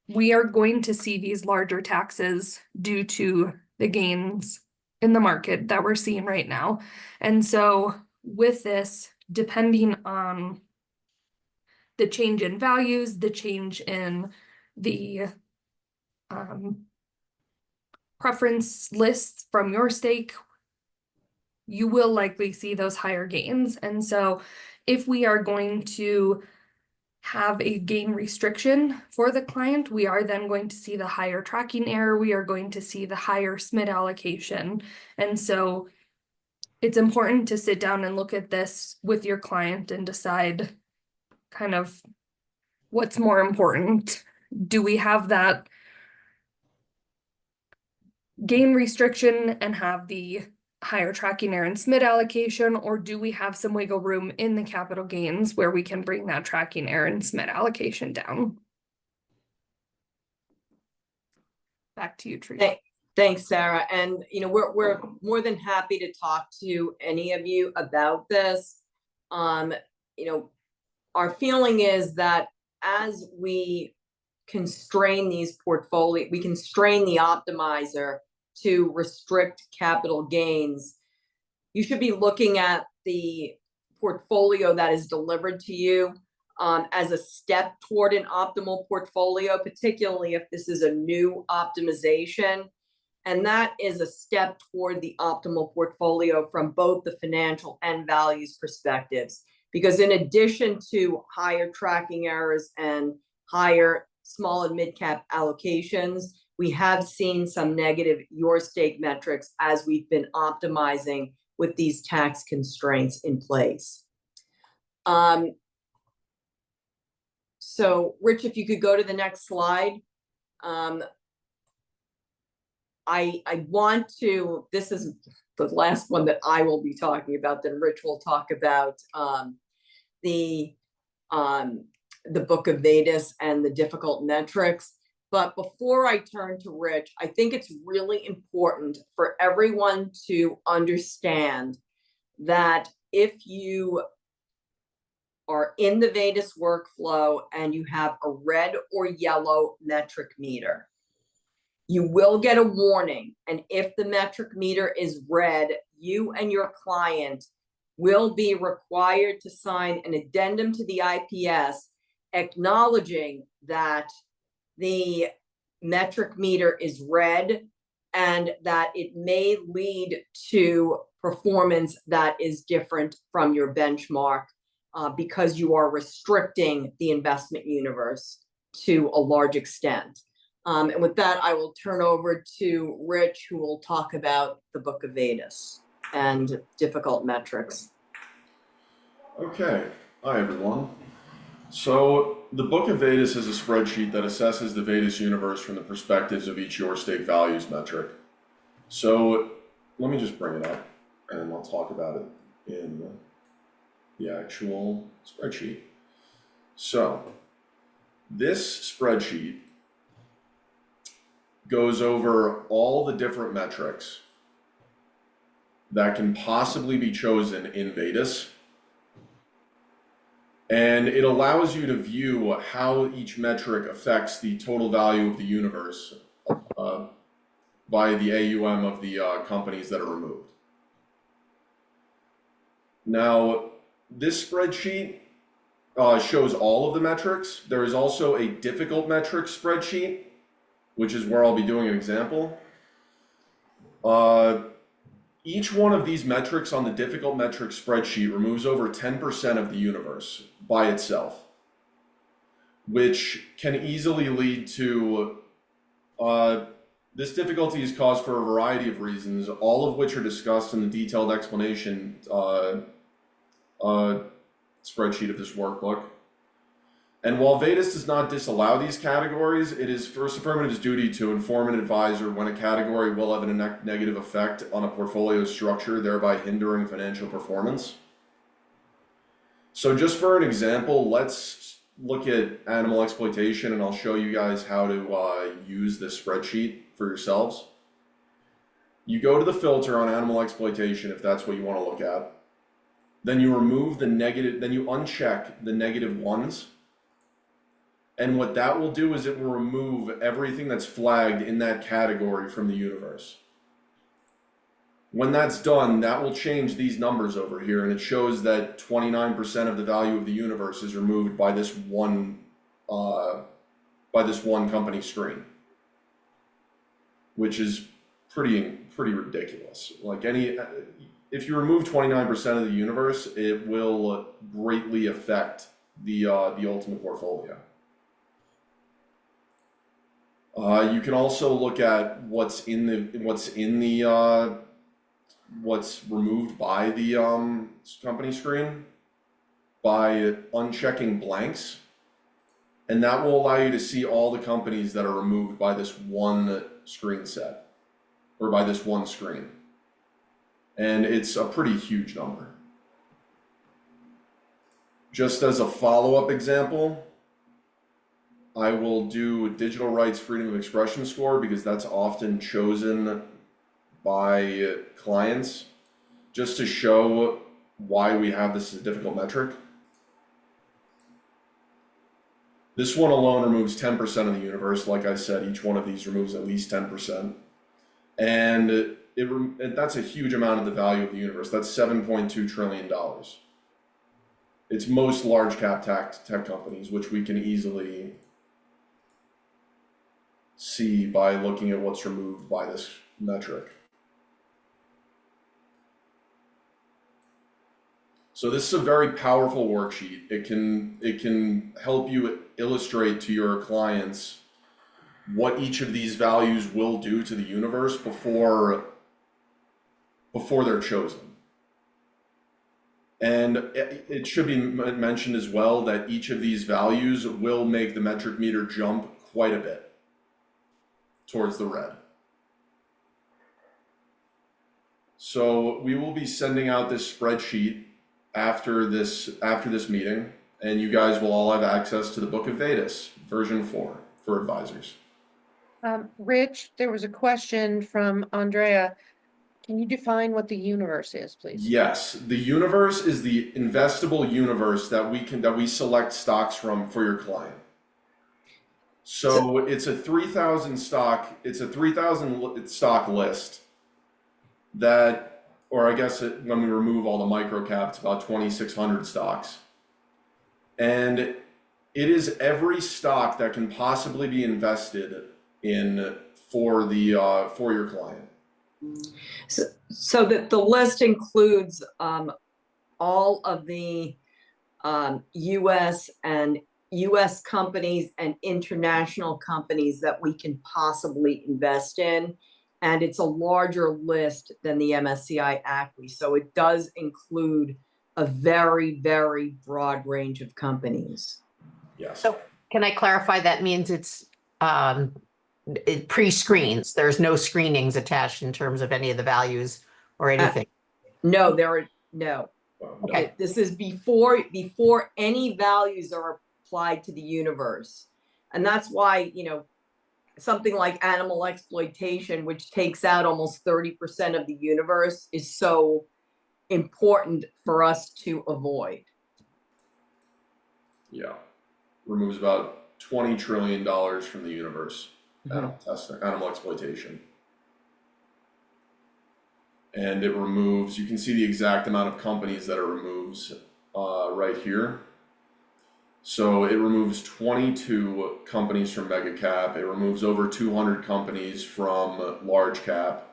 [SPEAKER 5] we are going to see these larger taxes due to the gains in the market that we're seeing right now. And so with this, depending on the change in values, the change in the preference lists from YourStake, you will likely see those higher gains. And so if we are going to have a gain restriction for the client, we are then going to see the higher tracking error, we are going to see the higher SMID allocation. And so it's important to sit down and look at this with your client and decide kind of what's more important. Do we have that gain restriction and have the higher tracking error and SMID allocation, or do we have some wiggle room in the capital gains where we can bring that tracking error and SMID allocation down? Back to you, Teresa.
[SPEAKER 2] Thanks, Sarah. And, you know, we're more than happy to talk to any of you about this. You know, our feeling is that as we constrain these we constrain the optimizer to restrict capital gains, you should be looking at the portfolio that is delivered to you as a step toward an optimal portfolio, particularly if this is a new optimization. And that is a step toward the optimal portfolio from both the financial and values perspectives. Because in addition to higher tracking errors and higher small and mid cap allocations, we have seen some negative YourStake metrics as we've been optimizing with these tax constraints in place. So Rich, if you could go to the next slide. I want to, this is the last one that I will be talking about, then Rich will talk about the book of VADIS and the difficult metrics. But before I turn to Rich, I think it's really important for everyone to understand that if you are in the VADIS workflow and you have a red or yellow metric meter, you will get a warning. And if the metric meter is red, you and your client will be required to sign an addendum to the IPS acknowledging that the metric meter is red and that it may lead to performance that is different from your benchmark because you are restricting the investment universe to a large extent. And with that, I will turn over to Rich, who will talk about the book of VADIS and difficult metrics.
[SPEAKER 3] Okay, hi everyone. So the book of VADIS is a spreadsheet that assesses the VADIS universe from the perspectives of each YourStake values metric. So let me just bring it up and I'll talk about it in the actual spreadsheet. So this spreadsheet goes over all the different metrics that can possibly be chosen in VADIS. And it allows you to view how each metric affects the total value of the universe by the AUM of the companies that are removed. Now, this spreadsheet shows all of the metrics. There is also a difficult metrics spreadsheet, which is where I'll be doing an example. Each one of these metrics on the difficult metrics spreadsheet removes over 10% of the universe by itself, which can easily lead to, this difficulty is caused for a variety of reasons, all of which are discussed in the detailed explanation spreadsheet of this workbook. And while VADIS does not disallow these categories, it is First Affirmative's duty to inform an advisor when a category will have a negative effect on a portfolio structure, thereby hindering financial performance. So just for an example, let's look at animal exploitation, and I'll show you guys how to use this spreadsheet for yourselves. You go to the filter on animal exploitation if that's what you want to look at. Then you remove the negative, then you uncheck the negative ones. And what that will do is it will remove everything that's flagged in that category from the universe. When that's done, that will change these numbers over here, and it shows that 29% of the value of the universe is removed by this one company stream, which is pretty ridiculous. Like if you remove 29% of the universe, it will greatly affect the ultimate portfolio. You can also look at what's removed by the company screen by unchecking blanks, and that will allow you to see all the companies that are removed by this one screen set, or by this one screen. And it's a pretty huge number. Just as a follow-up example, I will do digital rights freedom of expression score, because that's often chosen by clients, just to show why we have this as a difficult metric. This one alone removes 10% of the universe. Like I said, each one of these removes at least 10%. And that's a huge amount of the value of the universe. That's $7.2 trillion. It's most large cap tech companies, which we can easily see by looking at what's removed by this metric. So this is a very powerful worksheet. It can help you illustrate to your clients what each of these values will do to the universe before they're chosen. And it should be mentioned as well that each of these values will make the metric meter jump quite a bit towards the red. So we will be sending out this spreadsheet after this meeting, and you guys will all have access to the book of VADIS version 4 for advisors.
[SPEAKER 6] Rich, there was a question from Andrea. Can you define what the universe is, please?
[SPEAKER 3] Yes, the universe is the investable universe that we select stocks from for your client. So it's a 3,000 stock stock list that, or I guess when we remove all the micro cap, it's about 2,600 stocks. And it is every stock that can possibly be invested in for your client.
[SPEAKER 2] So that the list includes all of the US companies and international companies that we can possibly invest in. And it's a larger list than the MSCI ACWI. So it does include a very, very broad range of companies.
[SPEAKER 3] Yes.
[SPEAKER 7] So can I clarify, that means it's it pre-screens, there's no screenings attached in terms of any of the values or anything?
[SPEAKER 2] No, no.
[SPEAKER 7] Okay.
[SPEAKER 2] This is before any values are applied to the universe. And that's why, something like animal exploitation, which takes out almost 30% of the universe, is so important for us to avoid.
[SPEAKER 3] Yeah. Removes about $20 trillion from the universe. Animal exploitation. And it removes, you can see the exact amount of companies that it removes right here. So it removes 22 companies from mega cap. It removes over 200 companies from large cap.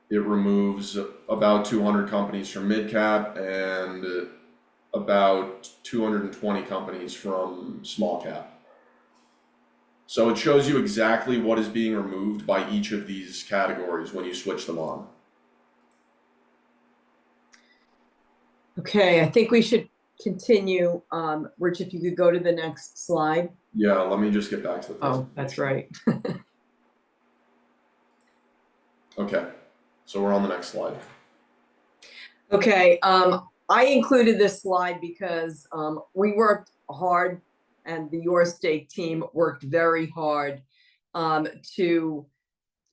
[SPEAKER 3] It removes about 200 companies from mid cap and about 220 companies from small cap. So it shows you exactly what is being removed by each of these categories when you switch them on.
[SPEAKER 2] Okay, I think we should continue. Rich, if you could go to the next slide.
[SPEAKER 3] Yeah, let me just get back to the presentation.
[SPEAKER 2] Oh, that's right.
[SPEAKER 3] Okay, so we're on the next slide.
[SPEAKER 2] Okay, I included this slide because we worked hard, and the YourStake team worked very hard to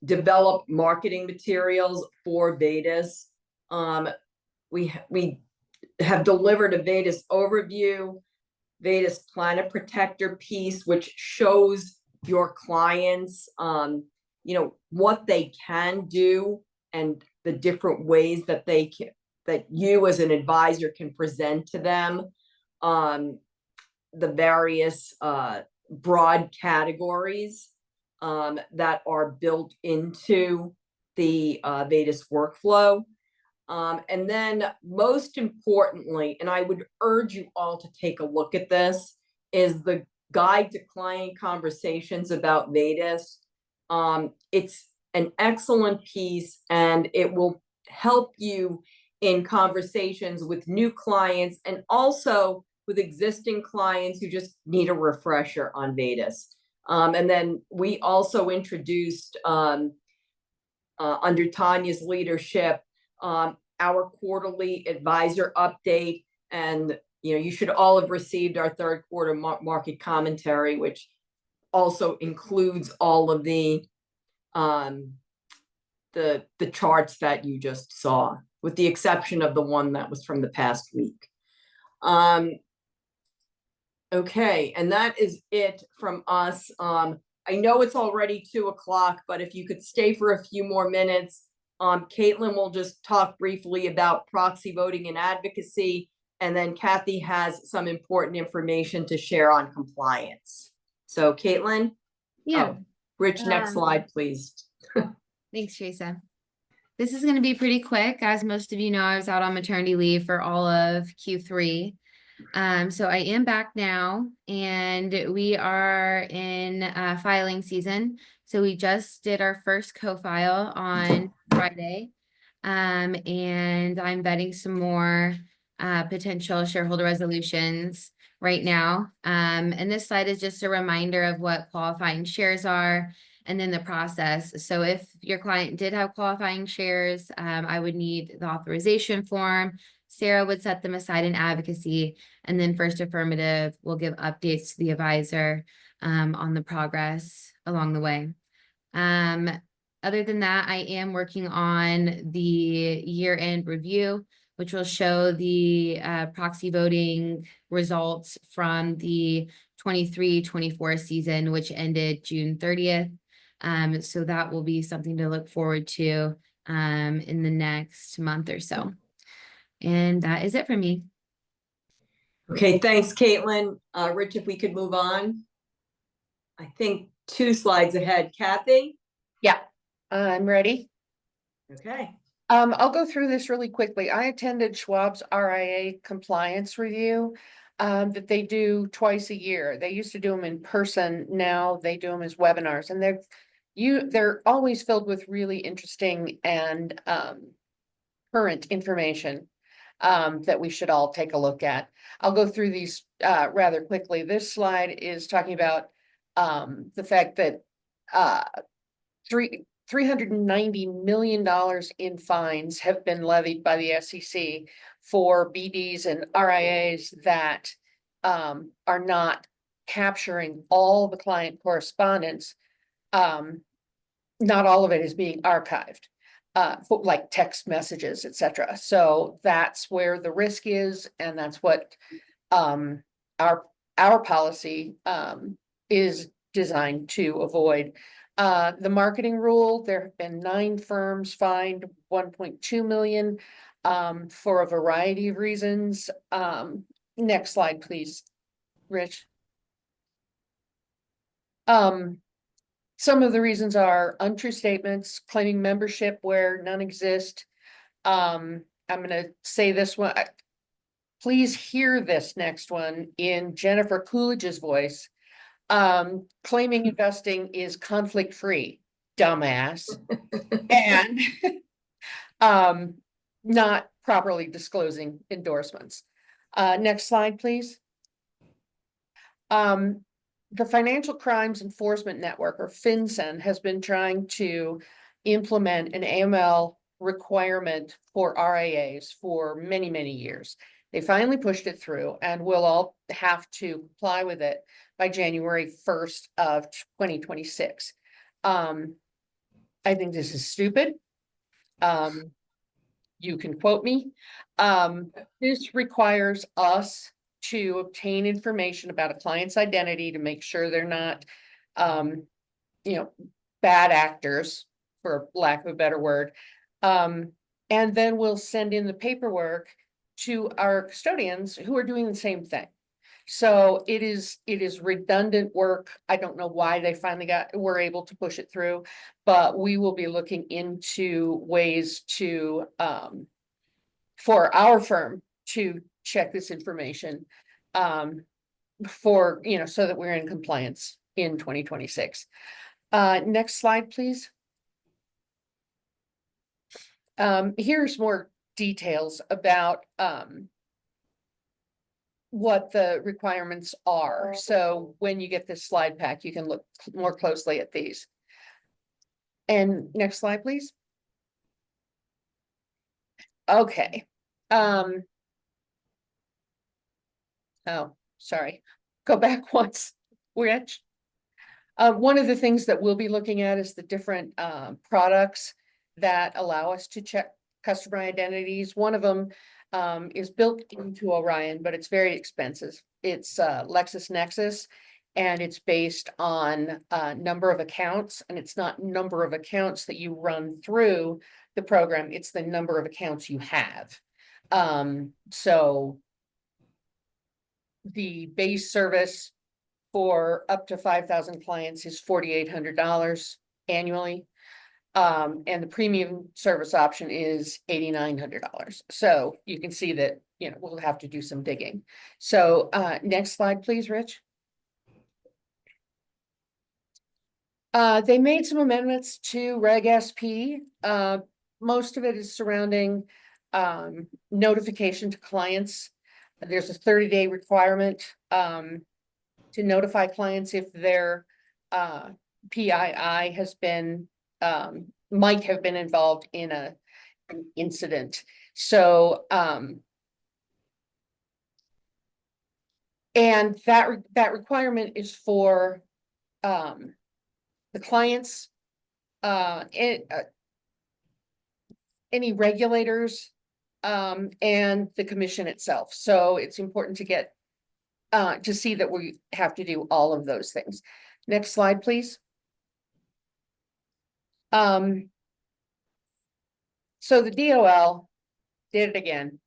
[SPEAKER 2] develop marketing materials for VADIS. We have delivered a VADIS overview, VADIS Planet Protector piece, which shows your clients, what they can do and the different ways that that you as an advisor can present to them the various broad categories that are built into the VADIS workflow. And then most importantly, and I would urge you all to take a look at this, is the guide to client conversations about VADIS. It's an excellent piece and it will help you in conversations with new clients and also with existing clients who just need a refresher on VADIS. And then we also introduced under Tanya's leadership, our quarterly advisor update. And, you should all have received our third quarter market commentary, which also includes all of the charts that you just saw, with the exception of the one that was from the past week. Okay, and that is it from us. I know it's already 2:00, but if you could stay for a few more minutes, Caitlin will just talk briefly about proxy voting and advocacy, and then Kathy has some important information to share on compliance. So Caitlin?
[SPEAKER 8] Yeah,
[SPEAKER 2] Oh, Rich, next slide, please.
[SPEAKER 8] thanks, Teresa. This is going to be pretty quick. As most of you know, I was out on maternity leave for all of Q3. So I am back now, and we are in filing season. So we just did our first co-file on Friday. And I'm vetting some more potential shareholder resolutions right now. And this slide is just a reminder of what qualifying shares are and then the process. So if your client did have qualifying shares, I would need the authorization form. Sarah would set them aside in advocacy, and then First Affirmative will give updates to the advisor on the progress along the way. Other than that, I am working on the year-end review, which will show the proxy voting results from the 23-24 season, which ended June 30th. So that will be something to look forward to in the next month or so. And that is it for me.
[SPEAKER 2] Okay, thanks, Caitlin. Rich, if we could move on. I think 2 slides ahead. Kathy?
[SPEAKER 6] Yeah, I'm ready.
[SPEAKER 2] Okay.
[SPEAKER 6] I'll go through this really quickly. I attended Schwab's RIA compliance review that they do twice a year. They used to do them in person. Now they do them as webinars, and they're always filled with really interesting and current information that we should all take a look at. I'll go through these rather quickly. This slide is talking about the fact that $390 million in fines have been levied by the SEC for BDs and RIAs that are not capturing all the client correspondence. Not all of it is being archived, like text messages, etc. So that's where the risk is, and that's what our policy is designed to avoid. The marketing rule, there have been 9 firms fined 1.2 million for a variety of reasons. Next slide, please, Rich. Some of the reasons are untrue statements, claiming membership where none exist. I'm gonna say this one. Please hear this next one in Jennifer Coolidge's voice. Claiming investing is conflict-free, dumbass. And not properly disclosing endorsements. Next slide, please. The Financial Crimes Enforcement Network, or FinCEN, has been trying to implement an AML requirement for RIAs for many, many years. They finally pushed it through, and we'll all have to comply with it by January 1st of 2026. I think this is stupid. You can quote me. This requires us to obtain information about a client's identity to make sure they're not, bad actors, for lack of a better word. And then we'll send in the paperwork to our custodians who are doing the same thing. So it is redundant work. I don't know why they finally were able to push it through, but we will be looking into ways to for our firm to check this information. For, you know, so that we're in compliance in 2026. Next slide, please. Here's more details about, what the requirements are. So when you get this slide pack, you can look more closely at these. And next slide, please. Okay. Oh, sorry. Go back once. Which? One of the things that we'll be looking at is the different products that allow us to check customer identities. One of them is built into Orion, but it's very expensive. It's LexisNexis, and it's based on number of accounts, and it's not number of accounts that you run through the program, it's the number of accounts you have. So the base service for up to 5,000 clients is $4,800 annually. And the premium service option is $8,900. So you can see that, you know, we'll have to do some digging. So next slide, please, Rich. They made some amendments to Reg SP. Most of it is surrounding notification to clients. There's a 30-day requirement to notify clients if their PII has been might have been involved in an incident. So and that requirement is for the clients, any regulators, and the commission itself. So it's important to get to see that we have to do all of those things. Next slide, please. So the DOL did it again.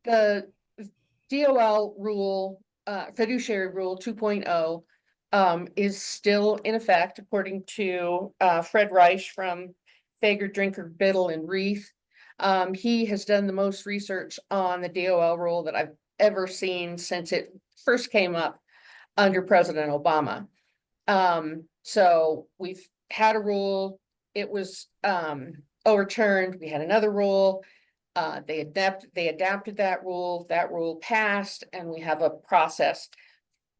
[SPEAKER 6] The DOL rule, fiduciary rule 2.0, is still in effect, according to Fred Reich from Fager, Drinker, Biddle, and Reith. He has done the most research on the DOL rule that I've ever seen since it first came up under President Obama. So we've had a rule, it was overturned, we had another rule, they adapted that rule passed, and we have a process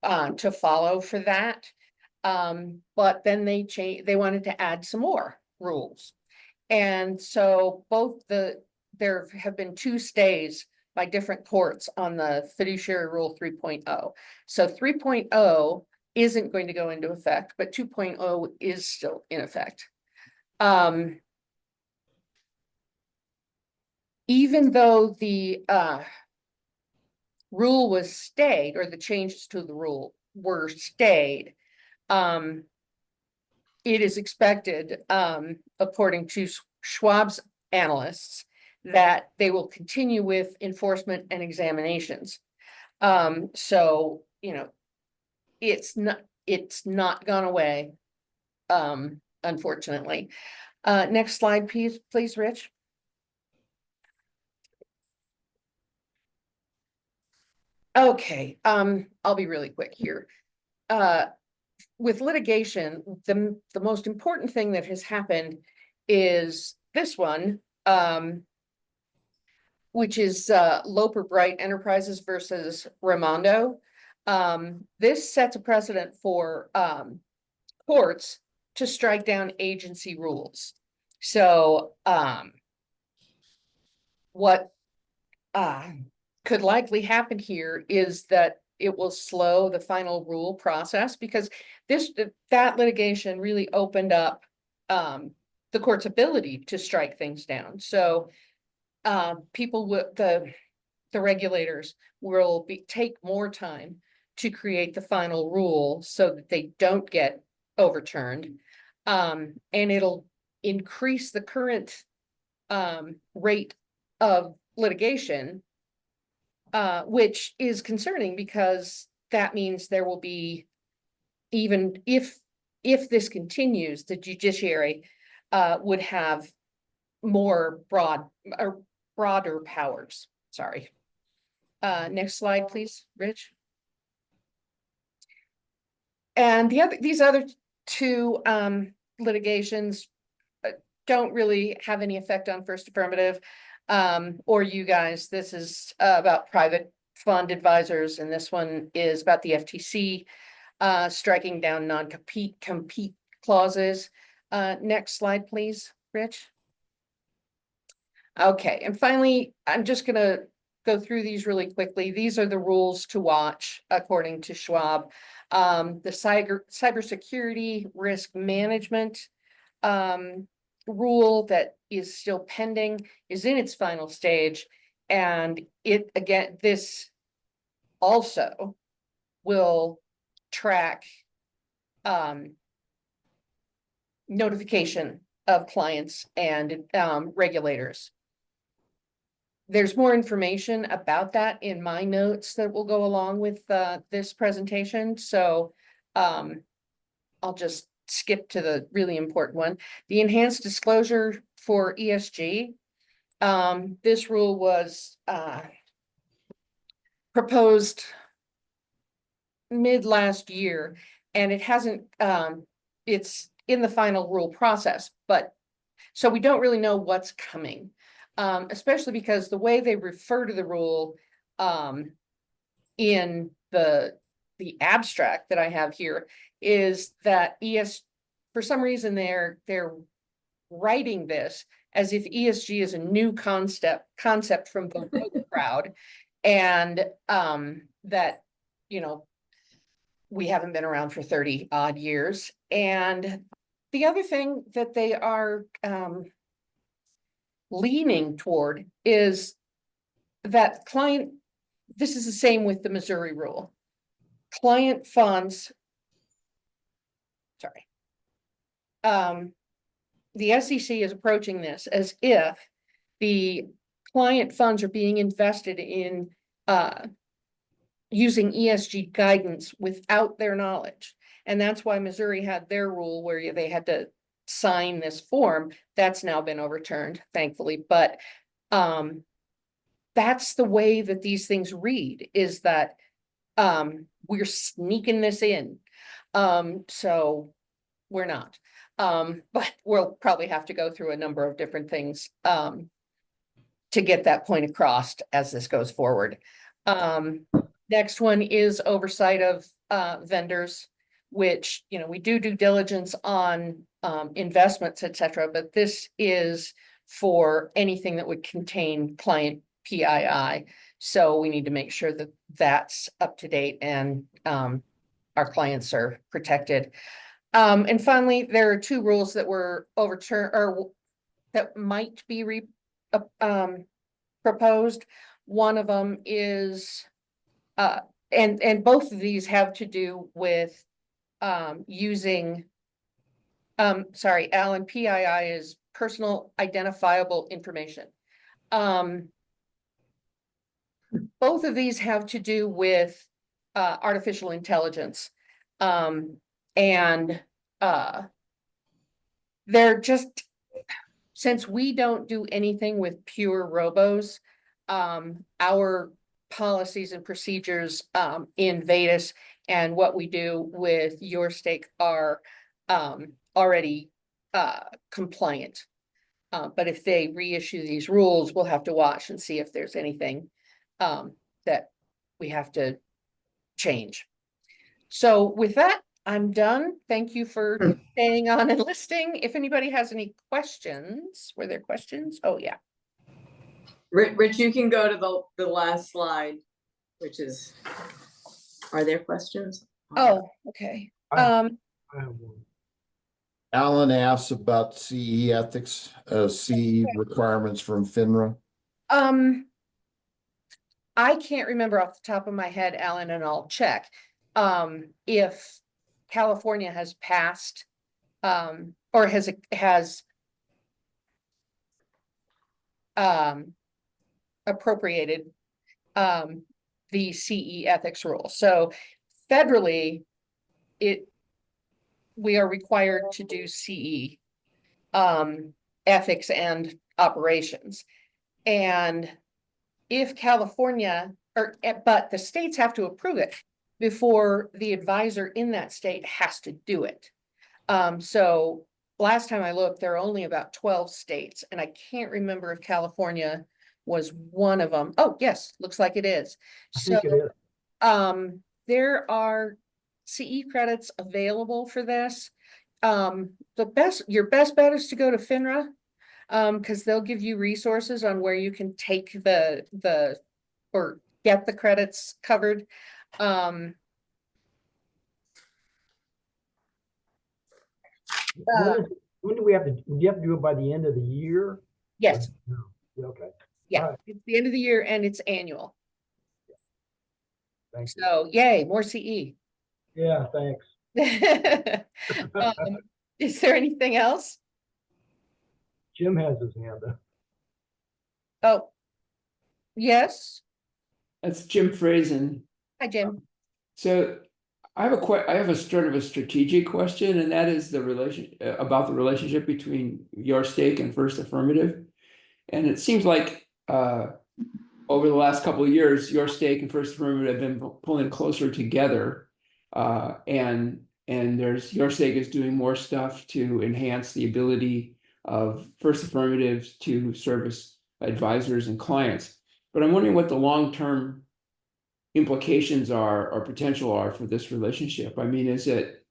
[SPEAKER 6] to follow for that. But then they wanted to add some more rules. And so there have been 2 stays by different courts on the fiduciary rule 3.0. So 3.0 isn't going to go into effect, but 2.0 is still in effect. Even though the rule was stayed, or the changes to the rule were stayed, it is expected, according to Schwab's analysts, that they will continue with enforcement and examinations. So, you know, it's not gone away, unfortunately. Next slide, please, Rich. Okay, I'll be really quick here. With litigation, the most important thing that has happened is this one, which is Loper Bright Enterprises versus Raimondo. This sets a precedent for courts to strike down agency rules. So what could likely happen here is that it will slow the final rule process, because that litigation really opened up the court's ability to strike things down. So the regulators will take more time to create the final rule so that they don't get overturned. And it'll increase the current rate of litigation, which is concerning, because that means there will be, even if this continues, the judiciary would have more broader powers, sorry. Next slide, please, Rich. And these other two litigations don't really have any effect on First Affirmative or you guys. This is about private fund advisors, and this one is about the FTC striking down non-compete clauses. Next slide, please, Rich. Okay, and finally, I'm just gonna go through these really quickly. These are the rules to watch according to Schwab. The cybersecurity risk management rule that is still pending is in its final stage. And it, again, this also will track notification of clients and regulators. There's more information about that in my notes that will go along with this presentation. So I'll just skip to the really important one. The enhanced disclosure for ESG. This rule was proposed mid last year, and it hasn't, it's in the final rule process, but so we don't really know what's coming. Especially because the way they refer to the rule in the abstract that I have here is that for some reason they're writing this as if ESG is a new concept from the woke crowd, and that, you know, we haven't been around for 30 odd years. And the other thing that they are leaning toward is that this is the same with the Missouri rule. Client funds, sorry. The SEC is approaching this as if the client funds are being invested in using ESG guidance without their knowledge. And that's why Missouri had their rule where they had to sign this form. That's now been overturned, thankfully. But that's the way that these things read, is that we're sneaking this in. So we're not. But we'll probably have to go through a number of different things to get that point across as this goes forward. Next one is oversight of vendors, which, you know, we do due diligence on investments, etc. But this is for anything that would contain client PII. So we need to make sure that that's up to date and our clients are protected. And finally, there are two rules that were overturned or that might be proposed. One of them is and both of these have to do with using sorry, Alan, PII is personal identifiable information. Both of these have to do with artificial intelligence. And they're just, since we don't do anything with pure robos, our policies and procedures in VADIS and what we do with YourStake are already compliant. But if they reissue these rules, we'll have to watch and see if there's anything that we have to change. So with that, I'm done. Thank you for staying on and listening. If anybody has any questions, were there questions? Oh, yeah.
[SPEAKER 2] Rich, you can go to the last slide, which is, are there questions?
[SPEAKER 6] Oh, okay.
[SPEAKER 4] Alan asks about CE ethics, CE requirements from FINRA.
[SPEAKER 6] I can't remember off the top of my head, Alan, and I'll check if California has passed or has appropriated the CE ethics rule. So federally, we are required to do CE. ethics and operations. And if California, but the states have to approve it before the advisor in that state has to do it. So last time I looked, there are only about 12 states, and I can't remember if California was one of them. Oh, yes, looks like it is.
[SPEAKER 9] I think it is.
[SPEAKER 6] There are CE credits available for this. Your best bet is to go to FINRA, because they'll give you resources on where you can take or get the credits covered.
[SPEAKER 9] When do we have to, do you have to do it by the end of the year?
[SPEAKER 6] Yes,
[SPEAKER 9] No. Yeah, okay,
[SPEAKER 6] yeah,
[SPEAKER 9] Alright.
[SPEAKER 6] it's the end of the year and it's annual.
[SPEAKER 9] thank you.
[SPEAKER 6] So yay, more CE.
[SPEAKER 9] Yeah, thanks.
[SPEAKER 6] Is there anything else?
[SPEAKER 9] Jim has his hand up.
[SPEAKER 6] Oh, yes.
[SPEAKER 10] That's Jim Frazen.
[SPEAKER 6] Hi, Jim.
[SPEAKER 10] So I have a sort of a strategic question, and that is about the relationship between YourStake and First Affirmative. And it seems like over the last couple of years, YourStake and First Affirmative have been pulling closer together. And YourStake is doing more stuff to enhance the ability of First Affirmative to service advisors and clients. But I'm wondering what the long-term implications are or potential are for this relationship. I mean, is it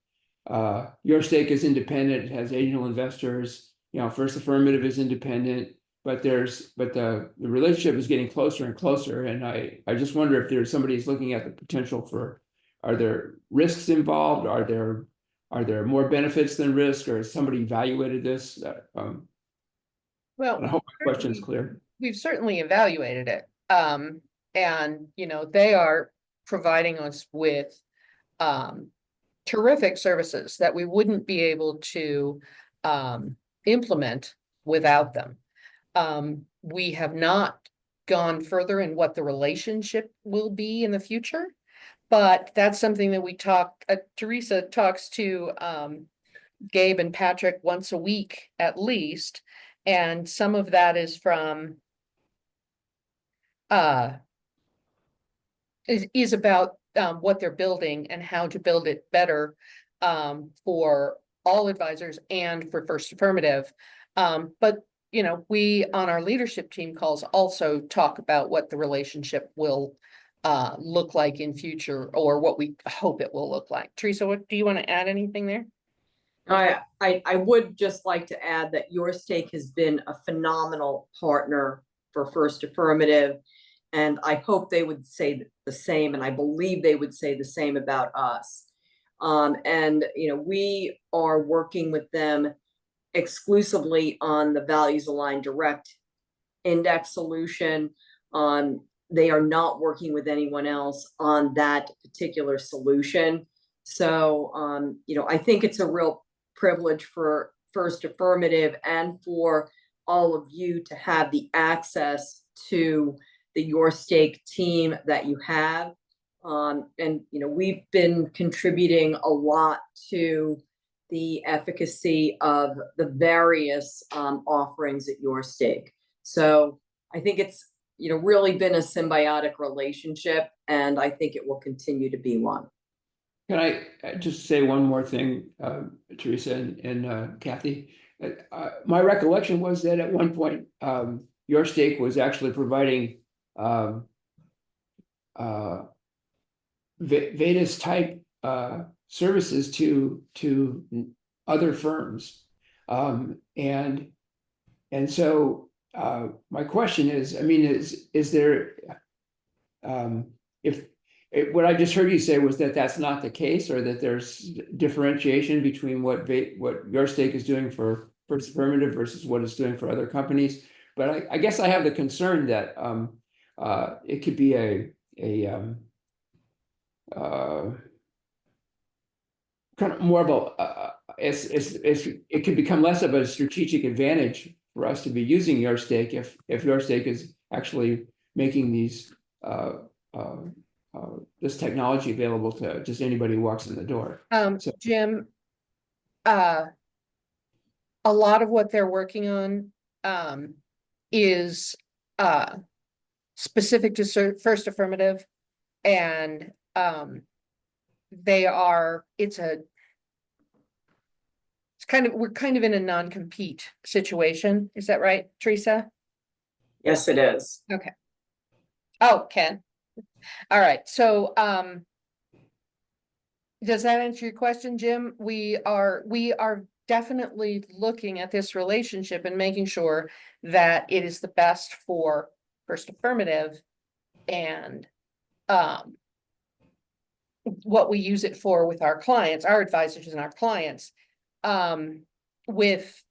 [SPEAKER 10] YourStake is independent, it has angel investors, First Affirmative is independent, but the relationship is getting closer and closer. And I just wonder if there's somebody's looking at the potential for, are there risks involved? Are there more benefits than risk, or has somebody evaluated this?
[SPEAKER 6] Well,
[SPEAKER 10] I hope my question's clear.
[SPEAKER 6] we've certainly evaluated it. And they are providing us with terrific services that we wouldn't be able to implement without them. We have not gone further in what the relationship will be in the future, but that's something that we Teresa talks to Gabe and Patrick once a week at least, and some of that is from is about what they're building and how to build it better for all advisors and for First Affirmative. But we on our leadership team calls also talk about what the relationship will look like in future, or what we hope it will look like. Teresa, what do you want to add anything there?
[SPEAKER 2] I would just like to add that YourStake has been a phenomenal partner for First Affirmative, and I hope they would say the same, and I believe they would say the same about us. And we are working with them exclusively on the Values Aligned Direct Index solution. They are not working with anyone else on that particular solution. So I think it's a real privilege for First Affirmative and for all of you to have the access to the YourStake team that you have. And we've been contributing a lot to the efficacy of the various offerings at YourStake. So I think it's really been a symbiotic relationship, and I think it will continue to be one.
[SPEAKER 10] Can I just say one more thing, Teresa and Kathy? My recollection was that at one point, YourStake was actually providing VADIS type services to other firms, and so my question is, I mean, is there what I just heard you say was that that's not the case, or that there's differentiation between what YourStake is doing for First Affirmative versus what it's doing for other companies. But I guess I have the concern that it could be kind of more of it could become less of a strategic advantage for us to be using YourStake if YourStake is actually making these this technology available to just anybody who walks in the door.
[SPEAKER 6] Jim, a lot of what they're working on, is, specific to First Affirmative. And, we're kind of in a non-compete situation. Is that right, Teresa?
[SPEAKER 2] Yes, it is.
[SPEAKER 6] Okay. Oh, Ken. All right, so, does that answer your question, Jim? We are definitely looking at this relationship and making sure that it is the best for First Affirmative and, what we use it for with our clients, our advisors and our clients, with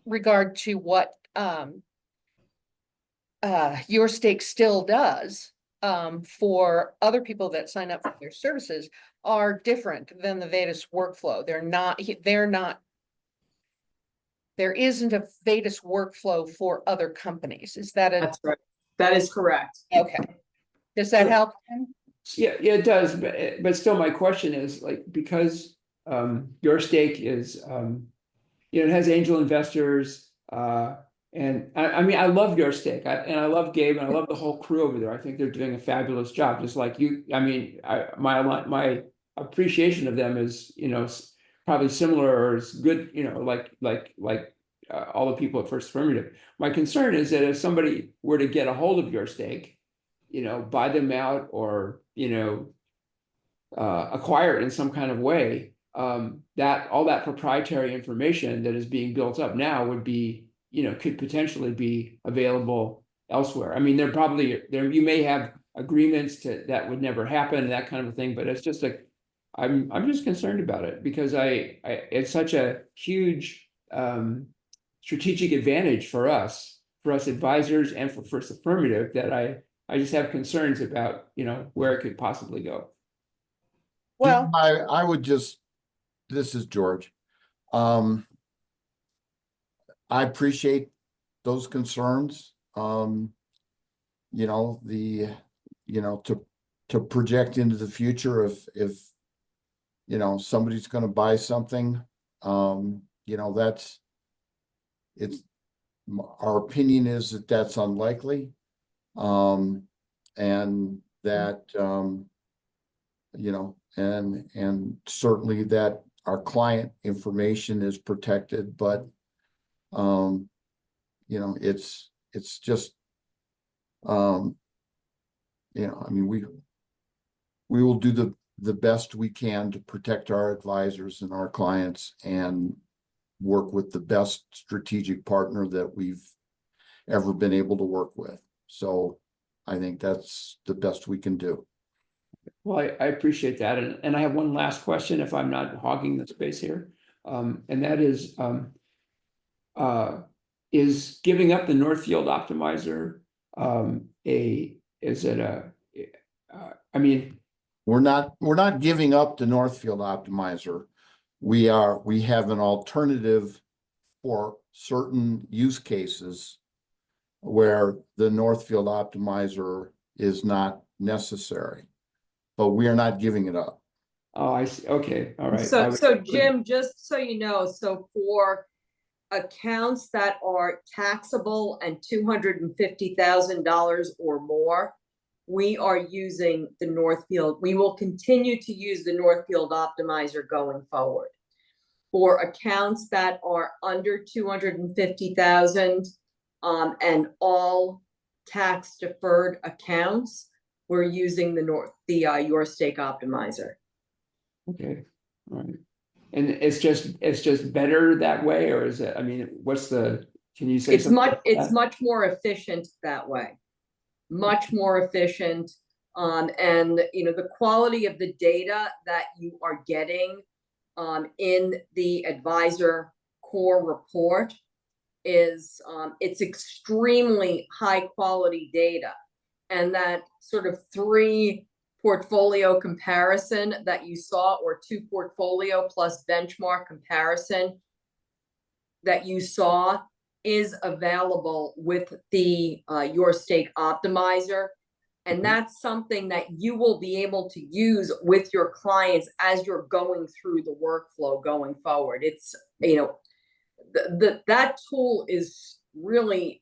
[SPEAKER 6] regard to what, YourStake still does, for other people that sign up for their services are different than the VADIS workflow. There isn't a VADIS workflow for other companies. Is that
[SPEAKER 2] That's right. That is correct.
[SPEAKER 6] okay? Does that help?
[SPEAKER 10] Yeah, it does, but still my question is like, because YourStake is it has angel investors, and I mean, I love YourStake, and I love Gabe, and I love the whole crew over there. I think they're doing a fabulous job, just like you. I mean, my appreciation of them is, probably similar or as good, like all the people at First Affirmative. My concern is that if somebody were to get a hold of YourStake, buy them out, or acquire it in some kind of way, that all that proprietary information that is being built up now would be, could potentially be available elsewhere. I mean, you may have agreements that would never happen, that kind of a thing, but it's just like, I'm just concerned about it, because it's such a huge strategic advantage for us advisors and for First Affirmative, that I just have concerns about, where it could possibly go.
[SPEAKER 6] Well,
[SPEAKER 4] I would just, this is George. I appreciate those concerns. To project into the future, if somebody's going to buy something, our opinion is that that's unlikely. And that, and certainly that our client information is protected, but, it's just, I mean, we will do the best we can to protect our advisors and our clients and work with the best strategic partner that we've ever been able to work with. So I think that's the best we can do.
[SPEAKER 10] Well, I appreciate that. And I have one last question, if I'm not hogging the space here. And that is giving up the Northfield optimizer, I mean,
[SPEAKER 4] we're not giving up the Northfield optimizer. We have an alternative for certain use cases where the Northfield optimizer is not necessary, but we are not giving it up.
[SPEAKER 10] Oh, I see. Okay. All right.
[SPEAKER 2] So Jim, just so you know, so for accounts that are taxable and $250,000 or more, we are using the Northfield. We will continue to use the Northfield optimizer going forward. For accounts that are under 250,000, and all tax deferred accounts, we're using the YourStake optimizer.
[SPEAKER 10] Okay. All right. And it's just better that way, or is it? I mean, can you say something?
[SPEAKER 2] It's much more efficient that way. Much more efficient. And the quality of the data that you are getting in the advisor core report is it's extremely high quality data. And that sort of 3 portfolio comparison that you saw, or 2 portfolio plus benchmark comparison that you saw, is available with the YourStake optimizer. And that's something that you will be able to use with your clients as you're going through the workflow going forward. It's, that tool is really,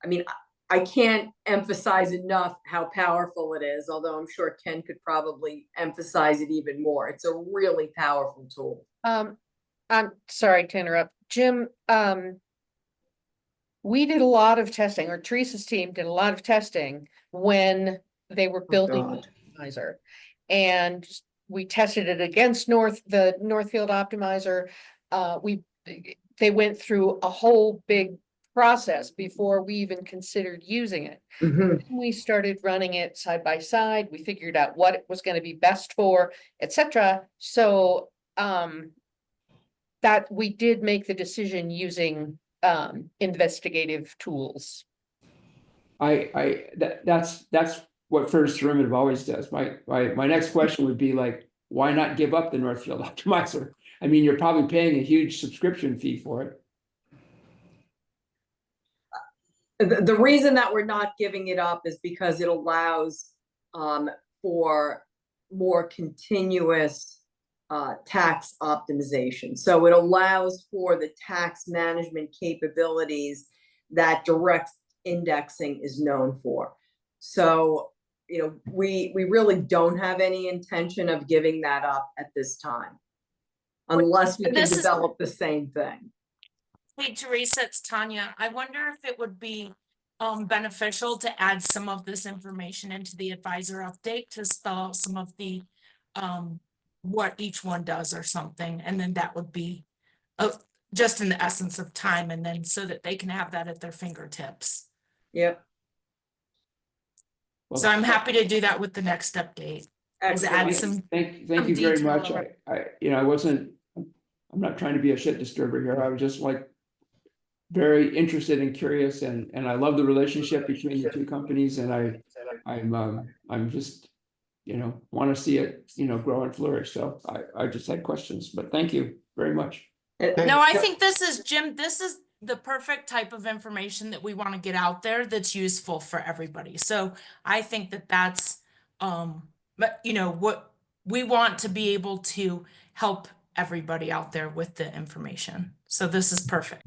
[SPEAKER 2] I mean, I can't emphasize enough how powerful it is, although I'm sure Ken could probably emphasize it even more. It's a really powerful tool.
[SPEAKER 6] I'm sorry to interrupt, Jim. We did a lot of testing, or Teresa's team did a lot of testing when they were building the
[SPEAKER 2] God.
[SPEAKER 6] optimizer. And we tested it against the Northfield optimizer. They went through a whole big process before we even considered using it.
[SPEAKER 2] Mhm.
[SPEAKER 6] We started running it side by side. We figured out what it was going to be best for, etc. So that we did make the decision using investigative tools.
[SPEAKER 10] That's what First Affirmative always does. My next question would be like, why not give up the Northfield optimizer? I mean, you're probably paying a huge subscription fee for it.
[SPEAKER 2] The reason that we're not giving it up is because it allows for more continuous tax optimization. So it allows for the tax management capabilities that direct indexing is known for. So, you know, we really don't have any intention of giving that up at this time, unless we can
[SPEAKER 1] This is-
[SPEAKER 2] develop the same thing.
[SPEAKER 1] Hey, Teresa, it's Tanya. I wonder if it would be beneficial to add some of this information into the advisor update to spell out some of the what each one does or something, and then that would be just in the essence of time, and then so that they can have that at their fingertips.
[SPEAKER 2] Yep.
[SPEAKER 10] Well,
[SPEAKER 1] So I'm happy to do that with the next update. Is add
[SPEAKER 2] Excellent.
[SPEAKER 1] some
[SPEAKER 10] Thank
[SPEAKER 1] some
[SPEAKER 10] you very
[SPEAKER 1] detail
[SPEAKER 10] much.
[SPEAKER 1] of it.
[SPEAKER 10] I'm not trying to be a shit disturber here. I was just like very interested and curious, and I love the relationship between the two companies, and I'm just, want to see it, grow and flourish. So I just had questions, but thank you very much.
[SPEAKER 1] No, I think this is, Jim, this is the perfect type of information that we want to get out there that's useful for everybody. So I think that that's, but what we want to be able to help everybody out there with the information. So this is perfect.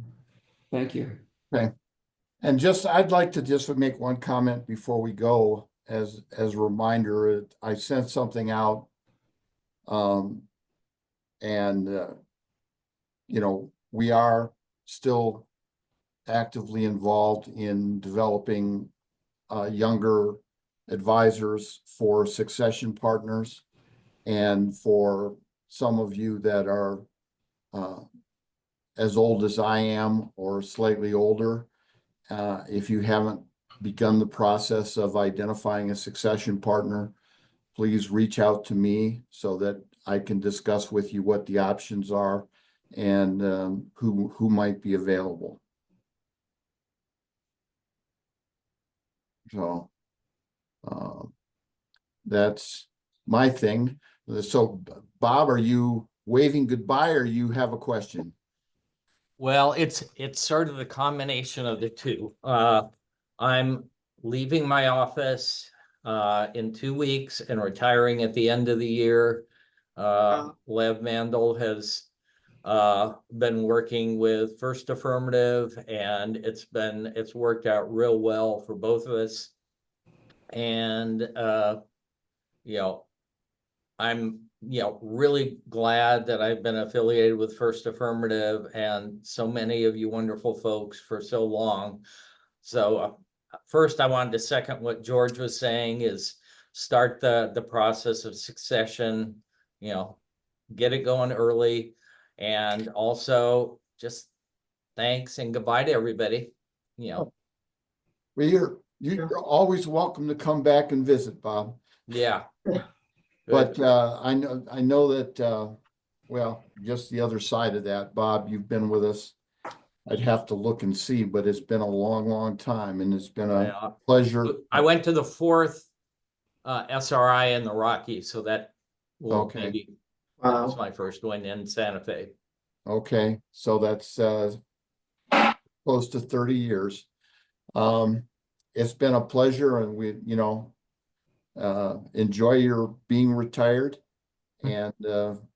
[SPEAKER 10] Thank you.
[SPEAKER 4] Okay. And I'd like to just make one comment before we go as a reminder. I sent something out. We are still actively involved in developing younger advisors for succession partners. And for some of you that are as old as I am or slightly older, if you haven't begun the process of identifying a succession partner, please reach out to me so that I can discuss with you what the options are and who might be available. So that's my thing. So Bob, are you waving goodbye or you have a question?
[SPEAKER 11] Well, it's sort of the combination of the two. I'm leaving my office in 2 weeks and retiring at the end of the year. Lev Mandel has been working with First Affirmative, and it's worked out real well for both of us. And I'm really glad that I've been affiliated with First Affirmative and so many of you wonderful folks for so long. So first, I wanted to second what George was saying, is start the process of succession, get it going early, and also just thanks and goodbye to everybody.
[SPEAKER 4] Well, you're always welcome to come back and visit, Bob.
[SPEAKER 11] Yeah.
[SPEAKER 4] But I know that well, just the other side of that, Bob, you've been with us. I'd have to look and see, but it's been a long time, and it's been a pleasure.
[SPEAKER 11] I went to the 4th SRI in the Rockies, so that will maybe that was my first one in Santa Fe.
[SPEAKER 4] Okay, so that's close to 30 years. It's been a pleasure, and we, enjoy your being retired, and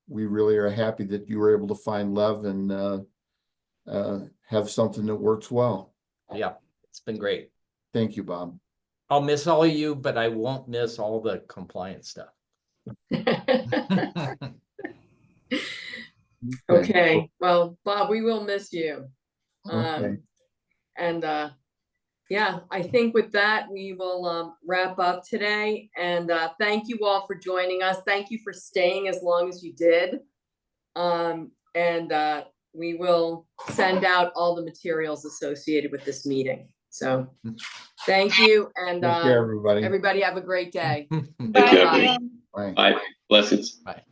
[SPEAKER 4] we really are happy that you were able to find Lev and have something that works well.
[SPEAKER 11] Yeah, it's been great.
[SPEAKER 4] Thank you, Bob.
[SPEAKER 11] I'll miss all of you, but I won't miss all the compliance stuff.
[SPEAKER 2] Okay, well, Bob, we will miss you.
[SPEAKER 4] Okay.
[SPEAKER 2] And yeah, I think with that, we will wrap up today. And thank you all for joining us. Thank you for staying as long as you did. And we will send out all the materials associated with this meeting. So thank you, and
[SPEAKER 4] Take care, everybody.
[SPEAKER 2] everybody have a great day.
[SPEAKER 12] Take care.
[SPEAKER 2] Bye-bye.
[SPEAKER 4] Bye.
[SPEAKER 12] Bye. Blessings.
[SPEAKER 11] Bye.